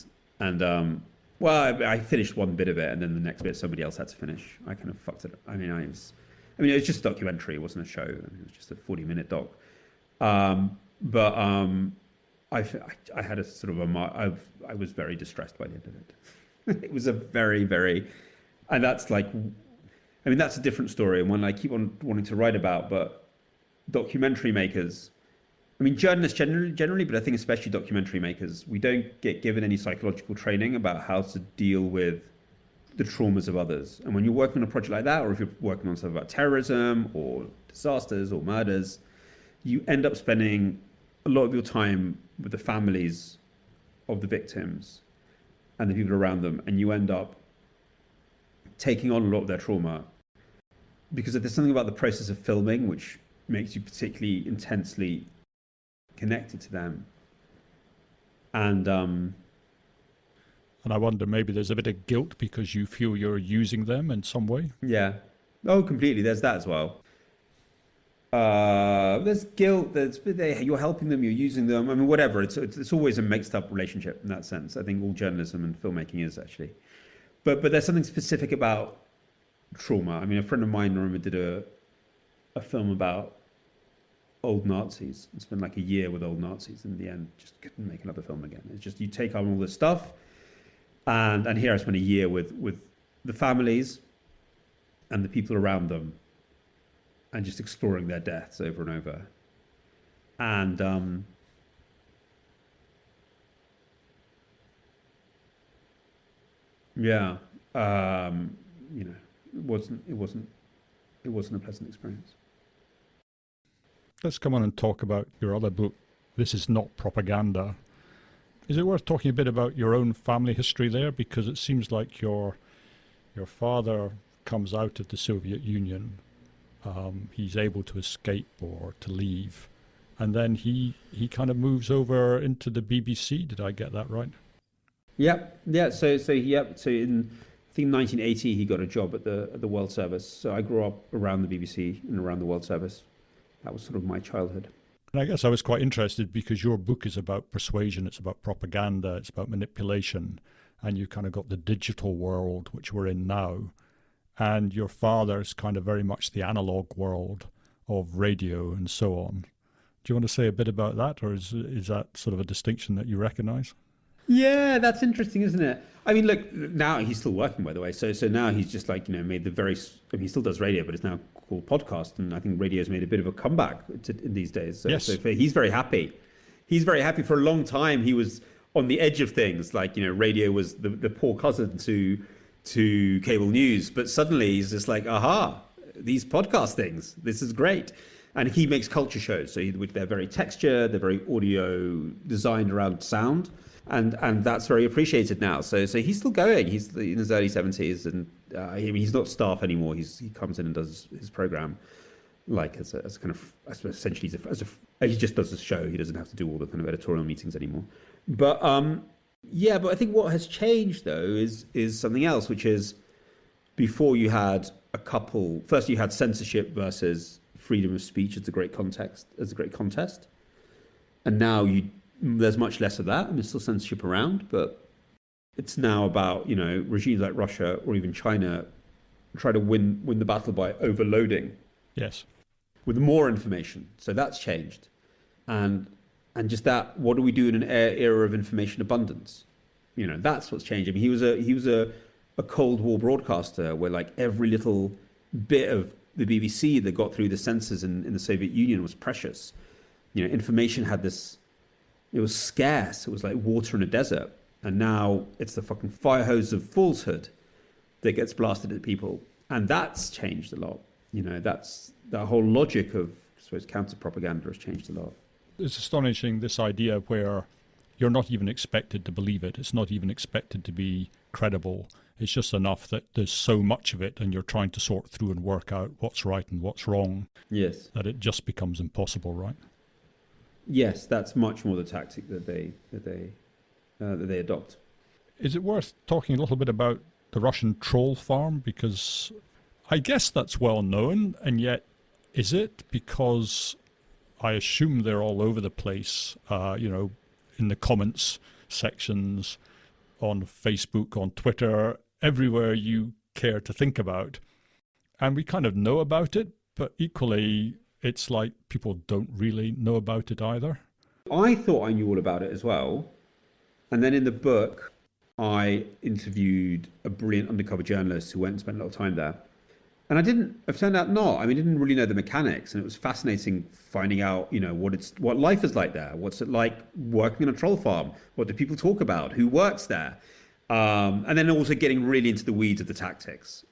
Speaker 2: well, I finished one bit of it, and then the next bit somebody else had to finish. I kind of fucked it up. I mean, it was just a documentary. It wasn't a show. It was just a 40-minute doc. But I had a sort of I was very distressed by the end of it. It was a very, very, and that's like, I mean, that's a different story and one I keep on wanting to write about. But documentary makers, I mean, journalists generally, but I think especially documentary makers, we don't get given any psychological training about how to deal with the traumas of others. And when you're working on a project like that, or if you're working on something about terrorism or disasters or murders, you end up spending a lot of your time with the families of the victims and the people around them, and you end up taking on a lot of their trauma because there's something about the process of filming which makes you particularly intensely connected to them. And
Speaker 1: I wonder, maybe there's a bit of guilt because you feel you're using them in some way.
Speaker 2: Yeah. Oh, completely. There's that as well. There's guilt. You're helping them. You're using them. I mean, whatever. It's always a mixed up relationship in that sense. I think all journalism and filmmaking is actually. But there's something specific about trauma. I mean, a friend of mine, I remember, did a film about old Nazis and spent like a year with old Nazis. And in the end, just couldn't make another film again. It's just you take on all this stuff. And here I spent a year with the families and the people around them and just exploring their deaths over and over. And it wasn't a pleasant experience.
Speaker 1: Let's come on and talk about your other book, This Is Not Propaganda. Is it worth talking a bit about your own family history there? Because it seems like your father comes out of the Soviet Union. He's able to escape or to leave. And then he kind of moves over into the BBC. Did I get that right?
Speaker 2: Yep. Yeah. So in I think 1980 he got a job at the World Service. So I grew up around the BBC and around the World Service. That was sort of my childhood.
Speaker 1: And I guess I was quite interested because your book is about persuasion, it's about propaganda, it's about manipulation, and you kind of got the digital world, which we're in now. And your father's kind of very much the analog world of radio and so on. Do you want to say a bit about that, or is that sort of a distinction that you recognize?
Speaker 2: Yeah, that's interesting, isn't it? I mean, look, now he's still working, by the way. So now he's just like, made the very, I mean, he still does radio, but it's now called podcast. And I think radio's made a bit of a comeback in these days. So,
Speaker 1: yes.
Speaker 2: So he's very happy. He's very happy. For a long time, he was on the edge of things. Like, radio was the poor cousin to cable news. But suddenly he's just like, aha, these podcast things, this is great. And he makes culture shows. So they're very textured, they're very audio designed around sound. And that's very appreciated now. So he's still going. He's in his early 70s, and he's not staff anymore. He comes in and does his program, like as a kind of, I suppose, essentially he just does the show. He doesn't have to do all the kind of editorial meetings anymore. But but I think what has changed though is something else, which is before you had first you had censorship versus freedom of speech as a great contest, and now there's much less of that. I mean, there's still censorship around, but it's now about, regimes like Russia or even China try to win the battle by overloading.
Speaker 1: Yes. With
Speaker 2: more information. So that's changed. And just that, what do we do in an era of information abundance? That's what's changed. I mean, he was a Cold War broadcaster where like every little bit of the BBC that got through the censors in the Soviet Union was precious. Information had this, it was scarce. It was like water in a desert. And now it's the fucking fire hose of falsehood that gets blasted at people. And that's changed a lot. That's that whole logic of, I suppose, counter-propaganda has changed a lot.
Speaker 1: It's astonishing, this idea where you're not even expected to believe it. It's not even expected to be credible. It's just enough that there's so much of it and you're trying to sort through and work out what's right and what's wrong.
Speaker 2: Yes.
Speaker 1: That it just becomes impossible, right?
Speaker 2: Yes, that's much more the tactic that they adopt.
Speaker 1: Is it worth talking a little bit about the Russian troll farm? Because I guess that's well known, and yet is it? Because I assume they're all over the place, in the comments sections, on Facebook, on Twitter, everywhere you care to think about. And we kind of know about it, but equally it's like people don't really know about it either.
Speaker 2: I thought I knew all about it as well. And then in the book, I interviewed a brilliant undercover journalist who went and spent a lot of time there. And I've turned out not. I mean, I didn't really know the mechanics. And it was fascinating finding out, what life is like there. What's it like working on a troll farm? What do people talk about? Who works there? And then also getting really into the weeds of the tactics.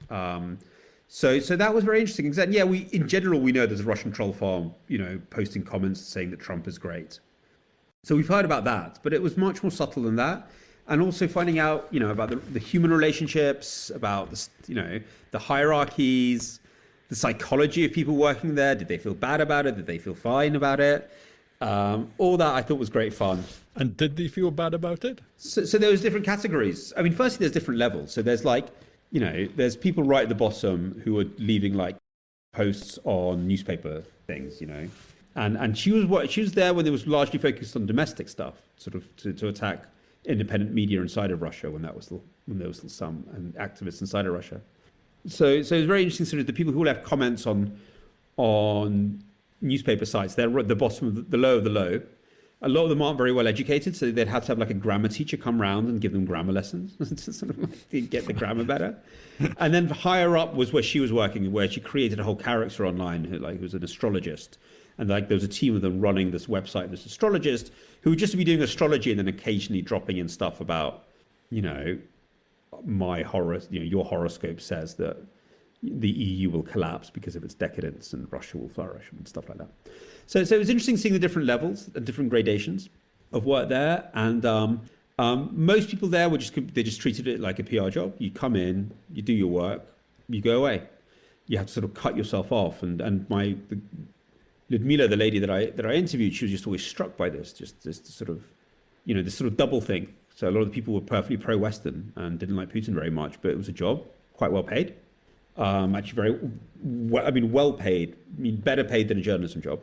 Speaker 2: So that was very interesting. Exactly. Yeah, in general, we know there's a Russian troll farm, posting comments saying that Trump is great. So we've heard about that, but it was much more subtle than that. And also finding out, about the human relationships, about the hierarchies, the psychology of people working there. Did they feel bad about it? Did they feel fine about it? All that I thought was great fun.
Speaker 1: And did they feel bad about it?
Speaker 2: So there was different categories. I mean, firstly, there's different levels. So there's there's people right at the bottom who are leaving like posts on newspaper things, and she was there when it was largely focused on domestic stuff, sort of to attack independent media inside of Russia when there was still some and activists inside of Russia. So it's very interesting. Sort of the people who left comments on newspaper sites, they're at the bottom of the low of the low. A lot of them aren't very well educated, so they'd have to have like a grammar teacher come round and give them grammar lessons to sort of like get the grammar better. And then higher up was where she was working, where she created a whole character online who was an astrologist. And like there was a team of them running this website, this astrologist, who would just be doing astrology and then occasionally dropping in stuff about, my horror, your horoscope says that the EU will collapse because of its decadence and Russia will flourish and stuff like that. So it was interesting seeing the different levels and different gradations of work there. And most people there they just treated it like a PR job. You come in, you do your work, you go away. You have to sort of cut yourself off. And Ludmila, the lady that I interviewed, she was just always struck by this sort of double thing. So a lot of the people were perfectly pro-Western and didn't like Putin very much, but it was a job, quite well paid. Actually very well paid. Better paid than a journalism job.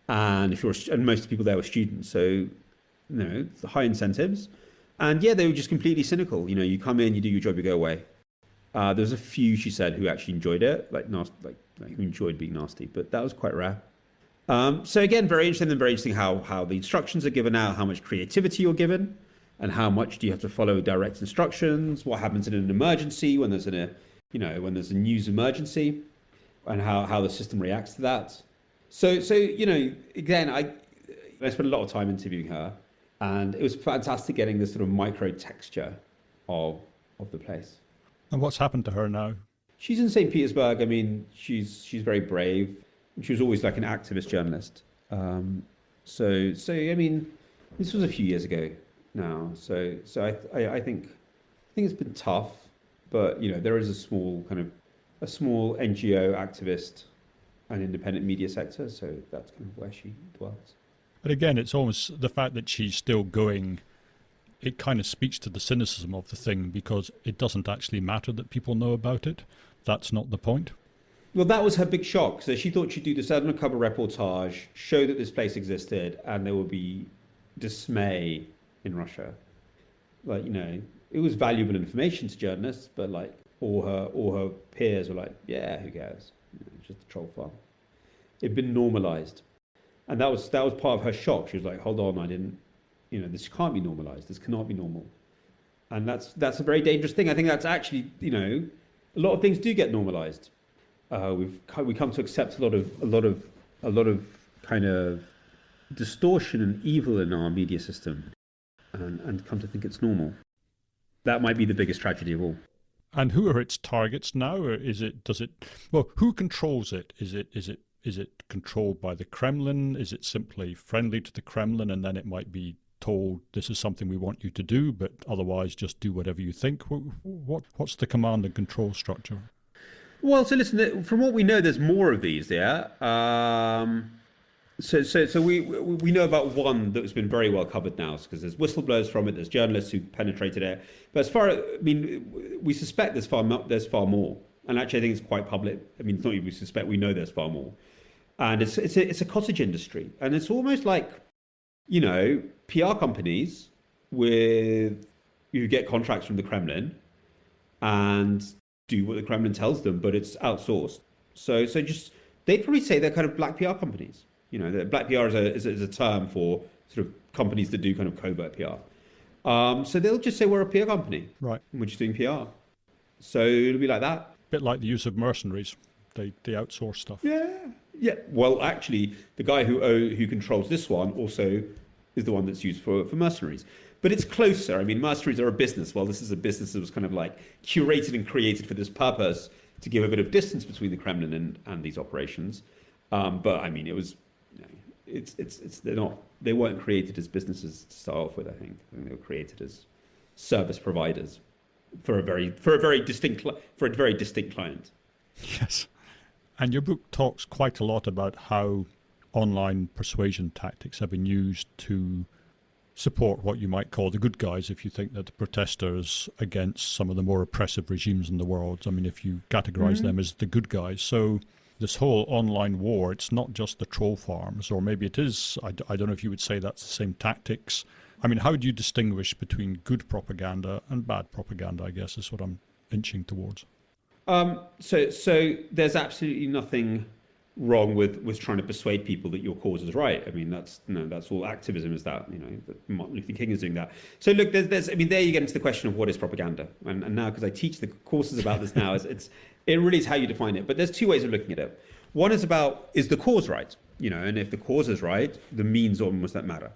Speaker 2: And most of the people there were students, so high incentives. And yeah, they were just completely cynical. You come in, you do your job, you go away. There was a few, she said, who actually enjoyed it, like who enjoyed being nasty, but that was quite rare. So again, very interesting how the instructions are given out, how much creativity you're given, and how much do you have to follow direct instructions, what happens in an emergency when there's a news emergency, and how the system reacts to that. So again, I spent a lot of time interviewing her, and it was fantastic getting this sort of micro texture of the place.
Speaker 1: And what's happened to her now?
Speaker 2: She's in St. Petersburg. She's very brave. She was always like an activist journalist. So this was a few years ago now. So I think it's been tough, but there is a small NGO activist and independent media sector. So that's kind of where she dwells.
Speaker 1: But again, it's almost the fact that she's still going. It kind of speaks to the cynicism of the thing, because it doesn't actually matter that people know about it. That's not the point.
Speaker 2: Well, that was her big shock. So she thought she'd do this undercover reportage, show that this place existed, and there would be dismay in Russia. It was valuable information to journalists, but all her peers were like, yeah, who cares? Just a troll farm. It'd been normalized. And that was part of her shock. She was like, hold on, this can't be normalized. This cannot be normal. And that's a very dangerous thing. I think that's actually, a lot of things do get normalized. We come to accept a lot of kind of distortion and evil in our media system, and come to think it's normal. That might be the biggest tragedy of all.
Speaker 1: And who are its targets now? Or who controls it? Is it controlled by the Kremlin? Is it simply friendly to the Kremlin, and then it might be told this is something we want you to do, but otherwise just do whatever you think? What's the command and control structure?
Speaker 2: Well, so listen, from what we know, there's more of these, yeah. So we know about one that's been very well covered now, because there's whistleblowers from it, there's journalists who penetrated it. But we suspect there's far more. And actually, I think it's quite public. It's not even we suspect, we know there's far more. And it's a cottage industry, and it's almost like, PR companies who get contracts from the Kremlin and do what the Kremlin tells them, but it's outsourced. So just, they'd probably say they're kind of black PR companies. Black PR is a term for sort of companies that do kind of covert PR. So they'll just say we're a PR company.
Speaker 1: Right.
Speaker 2: And we're just doing PR. So it'll be like that.
Speaker 1: A bit like the use of mercenaries. They outsource stuff.
Speaker 2: Yeah. Well, actually, the guy who controls this one also is the one that's used for mercenaries. But it's closer. Mercenaries are a business. Well, this is a business that was kind of like curated and created for this purpose, to give a bit of distance between the Kremlin and these operations. But it was, they weren't created as businesses to start off with. I think they were created as service providers for a very distinct client.
Speaker 1: Yes. And your book talks quite a lot about how online persuasion tactics have been used to support what you might call the good guys, if you think that the protesters against some of the more oppressive regimes in the world, if you categorize them as the good guys. So this whole online war, it's not just the troll farms, or maybe it is. I don't know if you would say that's the same tactics. How do you distinguish between good propaganda and bad propaganda, I guess, is what I'm inching towards.
Speaker 2: So there's absolutely nothing wrong with trying to persuade people that your cause is right. That's all activism is that, that Martin Luther King is doing that. So look, there you get into the question of what is propaganda. And now, because I teach the courses about this now, it really is how you define it. But there's two ways of looking at it. One is about, is the cause right? And if the cause is right, the means almost don't matter,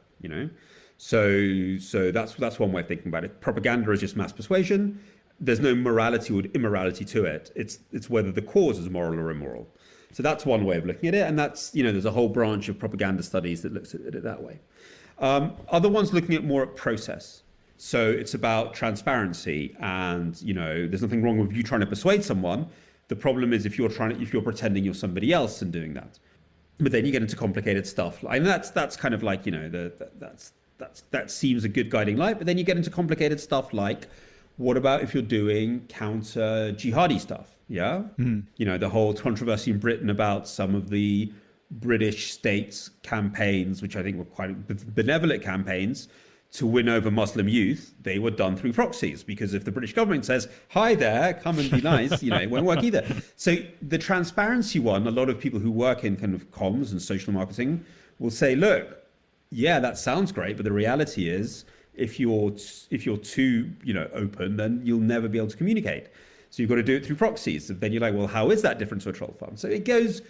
Speaker 2: So that's one way of thinking about it. Propaganda is just mass persuasion. there's no morality or immorality to it. It's whether the cause is moral or immoral. So that's one way of looking at it, and that's, there's a whole branch of propaganda studies that looks at it that way. Other ones looking at more at process. So it's about transparency, and there's nothing wrong with you trying to persuade someone. The problem is if you're pretending you're somebody else and doing that. But then you get into complicated stuff, and that's kind of like that seems a good guiding light. But then you get into complicated stuff like, what about if you're doing counter jihadi stuff? Yeah. The whole controversy in Britain about some of the British states' campaigns, which I think were quite benevolent campaigns to win over Muslim youth, they were done through proxies, because if the British government says, hi there, come and be nice, it won't work either. So the transparency one, a lot of people who work in kind of comms and social marketing will say, look, yeah, that sounds great, but the reality is if you're too open, then you'll never be able to communicate. So you've got to do it through proxies. And then you're like, well, how is that different to a troll farm? So it goes,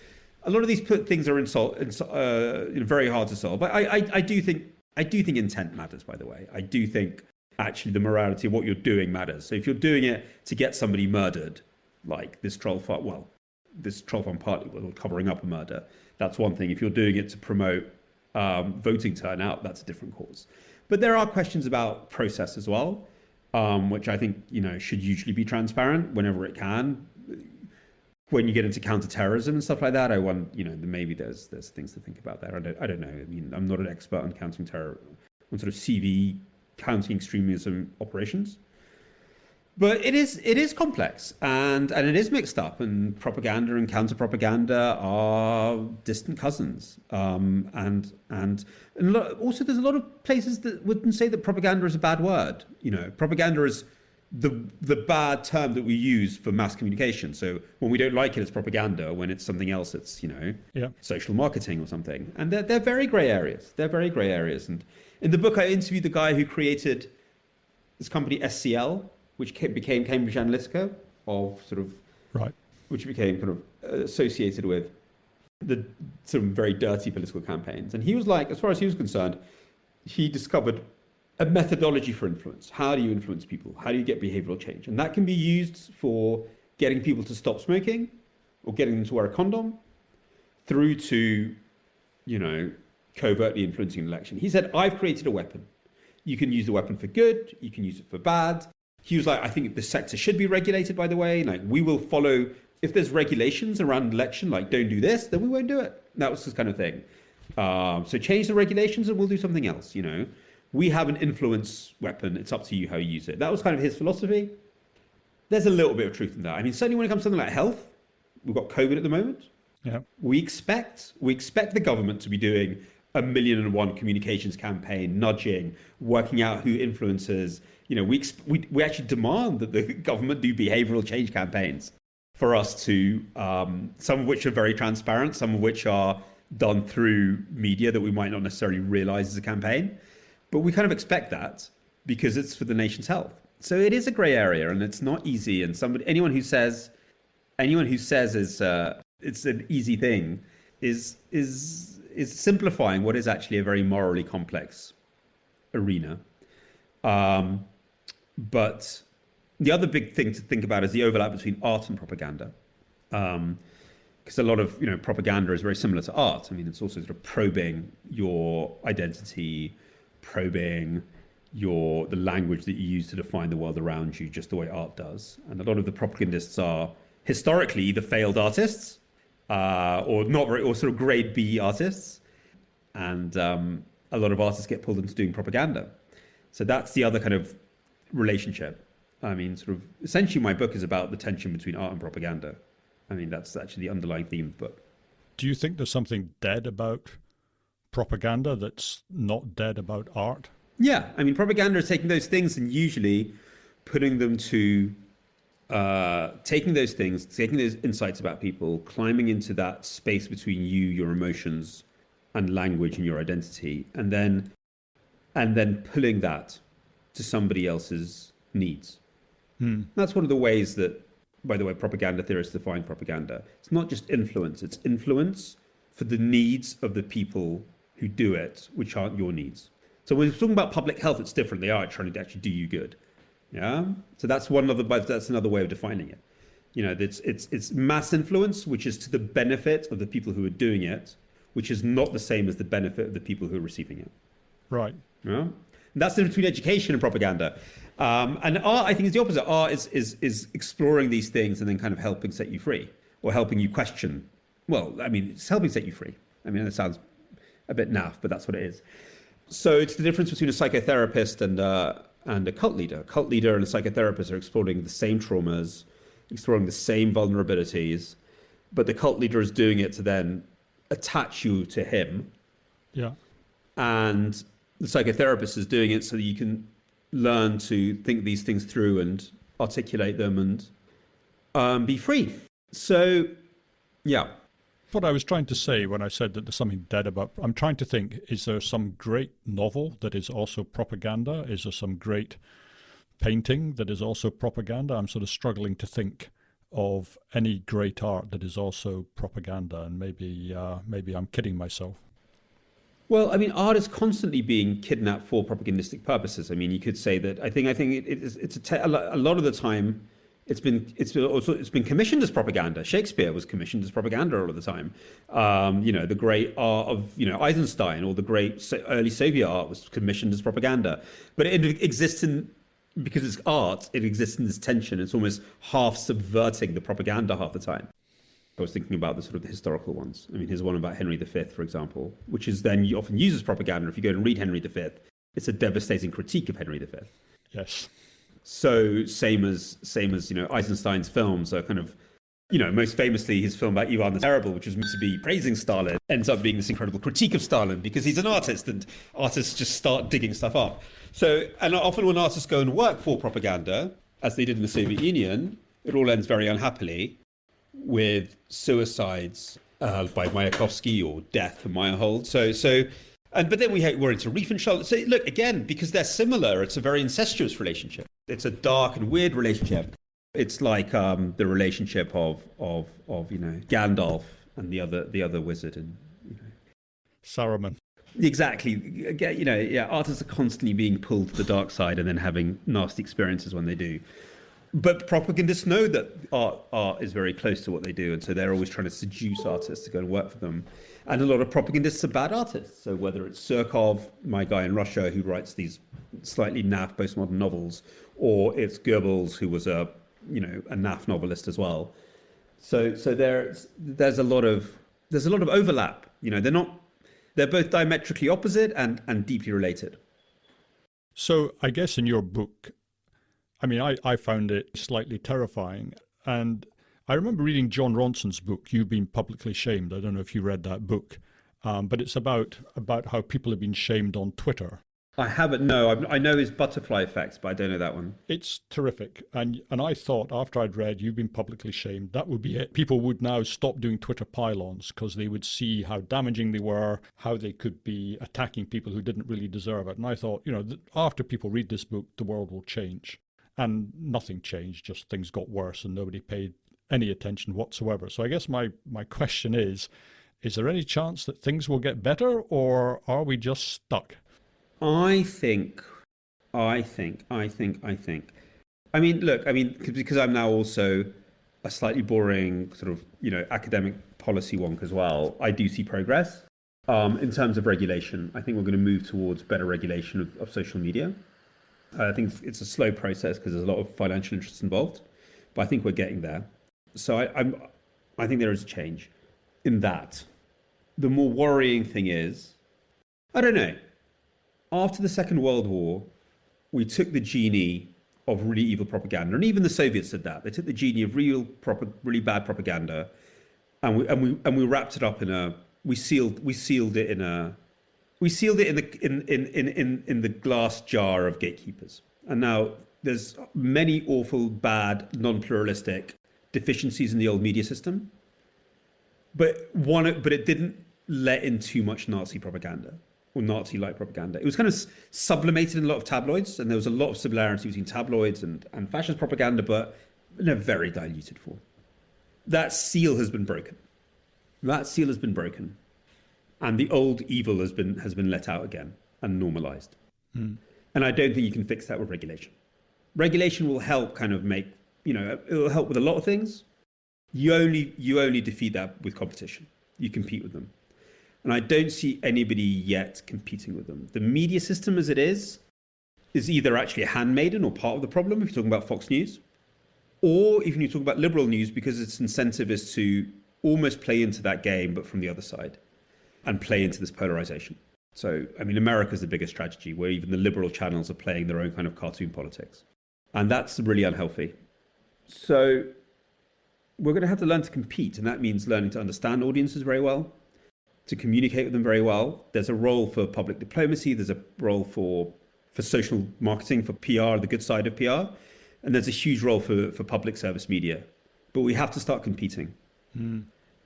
Speaker 2: a lot of these things are very hard to solve. But I do think intent matters, by the way. I do think actually the morality of what you're doing matters. So if you're doing it to get somebody murdered, like this troll farm partly was covering up a murder, that's one thing. If you're doing it to promote voting turnout, that's a different cause. But there are questions about process as well, which I think should usually be transparent whenever it can. When you get into counterterrorism and stuff like that, maybe there's things to think about there. I don't know. I mean, I'm not an expert on counting terror, on sort of CV counting extremism operations. But it is complex, and it is mixed up, and propaganda and counter propaganda are distant cousins. And also there's a lot of places that wouldn't say that propaganda is a bad word. Propaganda is the bad term that we use for mass communication. So when we don't like it, it's propaganda. When it's something else, it's social marketing or something. And they're very grey areas. They're very grey areas. And in the book, I interviewed the guy who created this company SCL, which became Cambridge Analytica, which became kind of associated with some very dirty political campaigns. And he was like, as far as he was concerned, he discovered a methodology for influence. How do you influence people? How do you get behavioral change? And that can be used for getting people to stop smoking or getting them to wear a condom, through to, covertly influencing an election. He said, I've created a weapon. You can use the weapon for good. You can use it for bad. He was like, I think the sector should be regulated, by the way. Like, we will follow, if there's regulations around an election, like don't do this, then we won't do it. That was this kind of thing. So change the regulations and we'll do something else, We have an influence weapon. It's up to you how you use it. That was kind of his philosophy. There's a little bit of truth in that. I mean, certainly when it comes to something like health, we've got COVID at the moment.
Speaker 1: Yeah.
Speaker 2: We expect the government to be doing 1,000,001 communications campaign, nudging, working out who influences. We actually demand that the government do behavioral change campaigns for us to, some of which are very transparent, some of which are done through media that we might not necessarily realize as a campaign. But we kind of expect that because it's for the nation's health. So it is a grey area, and it's not easy. And anyone who says it's an easy thing is simplifying what is actually a very morally complex arena. But the other big thing to think about is the overlap between art and propaganda. Because a lot of propaganda is very similar to art. I mean, it's also sort of probing your identity, probing the language that you use to define the world around you, just the way art does. And a lot of the propagandists are historically either failed artists or sort of grade B artists. And a lot of artists get pulled into doing propaganda. So that's the other kind of relationship. I mean, sort of essentially my book is about the tension between art and propaganda. I mean, that's actually the underlying theme of the book.
Speaker 1: Do you think there's something dead about propaganda that's not dead about art?
Speaker 2: Yeah. I mean, propaganda is taking those things and usually putting them to, taking those insights about people, climbing into that space between you, your emotions, and language and your identity, and then pulling that to somebody else's needs. That's one of the ways that, by the way, propaganda theorists define propaganda. It's not just influence, it's influence for the needs of the people who do it, which aren't your needs. So when we're talking about public health, it's different. They are trying to actually do you good. Yeah. So that's another way of defining it. It's mass influence, which is to the benefit of the people who are doing it, which is not the same as the benefit of the people who are receiving it.
Speaker 1: Right.
Speaker 2: Yeah. And that's the difference between education and propaganda. And art, I think, is the opposite. Art is exploring these things and then kind of helping set you free, or helping you question. Well, I mean, it's helping set you free. I mean, it sounds a bit naff, but that's what it is. So it's the difference between a psychotherapist and a cult leader. A cult leader and a psychotherapist are exploring the same traumas, exploring the same vulnerabilities, but the cult leader is doing it to then attach you to him.
Speaker 1: Yeah.
Speaker 2: And the psychotherapist is doing it so that you can learn to think these things through and articulate them and be free. So, yeah.
Speaker 1: What I was trying to say when I said that there's something dead about, I'm trying to think, is there some great novel that is also propaganda? Is there some great painting that is also propaganda? I'm sort of struggling to think of any great art that is also propaganda, and maybe I'm kidding myself.
Speaker 2: Well, I mean, art is constantly being kidnapped for propagandistic purposes. I mean, you could say that. I think a lot of the time it's been commissioned as propaganda. Shakespeare was commissioned as propaganda all of the time. The great art of Eisenstein, or the great early Soviet art was commissioned as propaganda. But it exists because it's art. It exists in this tension. It's almost half subverting the propaganda half the time. I was thinking about the historical ones. I mean, here's one about Henry V, for example, which is then often used as propaganda. If you go and read Henry V, it's a devastating critique of Henry V.
Speaker 1: Yes.
Speaker 2: So same as Eisenstein's films are kind of, most famously his film about Ivan the Terrible, which was meant to be praising Stalin, ends up being this incredible critique of Stalin because he's an artist and artists just start digging stuff up. So, and often when artists go and work for propaganda, as they did in the Soviet Union, it all ends very unhappily with suicides by Mayakovsky or death for Meyerhold. But then we're into Riefenstahl. So look, again, because they're similar, it's a very incestuous relationship. It's a dark and weird relationship. It's like the relationship of Gandalf and the other wizard and
Speaker 1: Saruman.
Speaker 2: Exactly. Artists are constantly being pulled to the dark side and then having nasty experiences when they do. But propagandists know that art is very close to what they do, and so they're always trying to seduce artists to go and work for them. And a lot of propagandists are bad artists. So whether it's Surkov, my guy in Russia, who writes these slightly naff postmodern novels, or it's Goebbels, who was a naff novelist as well. So there's a lot of overlap. They're both diametrically opposite and deeply related.
Speaker 1: So I guess in your book, I mean, I found it slightly terrifying. And I remember reading John Ronson's book, You've Been Publicly Shamed. I don't know if you read that book, but it's about how people have been shamed on Twitter.
Speaker 2: I haven't, no. I know his butterfly effects, but I don't know that one.
Speaker 1: It's terrific. And I thought after I'd read You've Been Publicly Shamed, that would be it. People would now stop doing Twitter pylons because they would see how damaging they were, how they could be attacking people who didn't really deserve it. And I thought, after people read this book, the world will change. And nothing changed, just things got worse and nobody paid any attention whatsoever. So I guess my question is there any chance that things will get better, or are we just stuck?
Speaker 2: I think. I mean, look, because I'm now also a slightly boring sort of, academic policy wonk as well, I do see progress. In terms of regulation, I think we're going to move towards better regulation of social media. I think it's a slow process because there's a lot of financial interests involved, but I think we're getting there. So I think there is a change in that. The more worrying thing is, I don't know, after the Second World War, we took the genie of really evil propaganda, and even the Soviets did that. They took the genie of really bad propaganda, and we wrapped it up we sealed it in the glass jar of gatekeepers. And now there's many awful, bad, non-pluralistic deficiencies in the old media system, but it didn't let in too much Nazi propaganda or Nazi-like propaganda. It was kind of sublimated in a lot of tabloids, and there was a lot of similarity between tabloids and fascist propaganda, but in a very diluted form. That seal has been broken. And the old evil has been let out again and normalized. And I don't think you can fix that with regulation. Regulation will help kind of make, it'll help with a lot of things. You only defeat that with competition. You compete with them. And I don't see anybody yet competing with them. The media system as it is either actually a handmaiden or part of the problem, if you're talking about Fox News, or even you talk about liberal news, because its incentive is to almost play into that game, but from the other side, and play into this polarization. So, I mean, America's the biggest tragedy, where even the liberal channels are playing their own kind of cartoon politics. And that's really unhealthy. So we're going to have to learn to compete, and that means learning to understand audiences very well, to communicate with them very well. There's a role for public diplomacy. There's a role for social marketing, for PR, the good side of PR. And there's a huge role for public service media. But we have to start competing.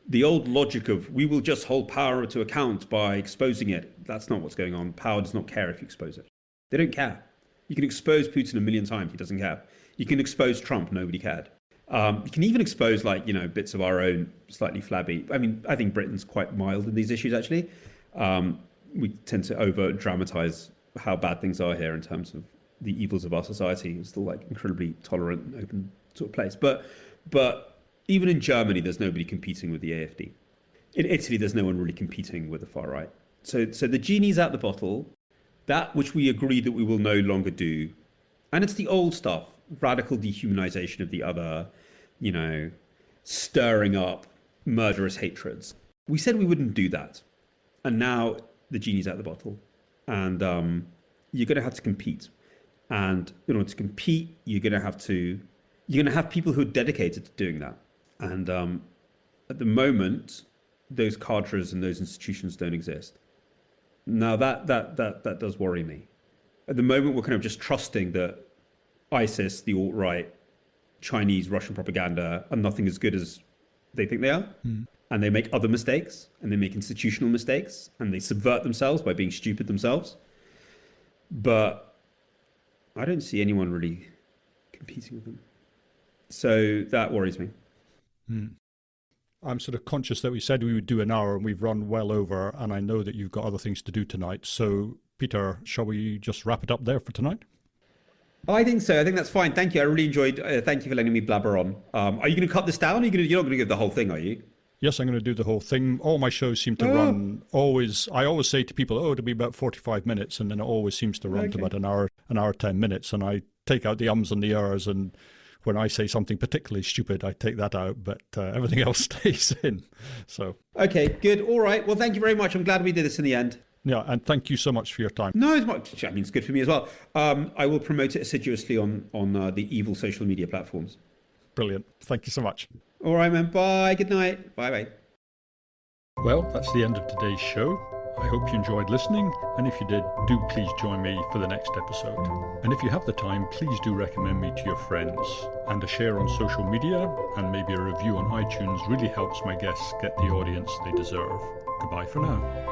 Speaker 2: The old logic of we will just hold power to account by exposing it, that's not what's going on. Power does not care if you expose it. They don't care. You can expose Putin a million times, he doesn't care. You can expose Trump, nobody cared. You can even expose bits of our own slightly flabby. I mean, I think Britain's quite mild in these issues, actually. We tend to over dramatize how bad things are here in terms of the evils of our society. It's still incredibly tolerant and open sort of place. But even in Germany, there's nobody competing with the AfD. In Italy, there's no one really competing with the far right. So the genie's out the bottle. That which we agree that we will no longer do. And it's the old stuff. Radical dehumanization of the other, stirring up murderous hatreds. We said we wouldn't do that. And now the genie's out the bottle. And you're going to have to compete. And in order to compete, you're going to have people who are dedicated to doing that. And at the moment, those cadres and those institutions don't exist. Now that does worry me. At the moment, we're kind of just trusting that ISIS, the alt-right, Chinese, Russian propaganda are nothing as good as they think they are. And they make other mistakes, and they make institutional mistakes, and they subvert themselves by being stupid themselves. But I don't see anyone really competing with them. So that worries me.
Speaker 1: I'm sort of conscious that we said we would do an hour and we've run well over, and I know that you've got other things to do tonight. So, Peter, shall we just wrap it up there for tonight?
Speaker 2: I think so. I think that's fine. Thank you. I really enjoyed. Thank you for letting me blabber on. Are you going to cut this down? You're not going to give the whole thing, are you?
Speaker 1: Yes, I'm going to do the whole thing. All my shows seem to run always. I always say to people, it'll be about 45 minutes, and then it always seems to run to about an hour, 10 minutes. And I take out the ums and the ers, and when I say something particularly stupid, I take that out, but everything else stays in. So
Speaker 2: okay, good. All right. Well, thank you very much. I'm glad we did this in the end.
Speaker 1: Yeah, and thank you so much for your time.
Speaker 2: No, it's much. I mean, it's good for me as well. I will promote it assiduously on the evil social media platforms.
Speaker 1: Brilliant. Thank you so much.
Speaker 2: All right, man. Bye. Good night. Bye-bye.
Speaker 1: Well, that's the end of today's show. I hope you enjoyed listening, and if you did, do please join me for the next episode. And if you have the time, please do recommend me to your friends. And a share on social media, and maybe a review on iTunes really helps my guests get the audience they deserve. Goodbye for now.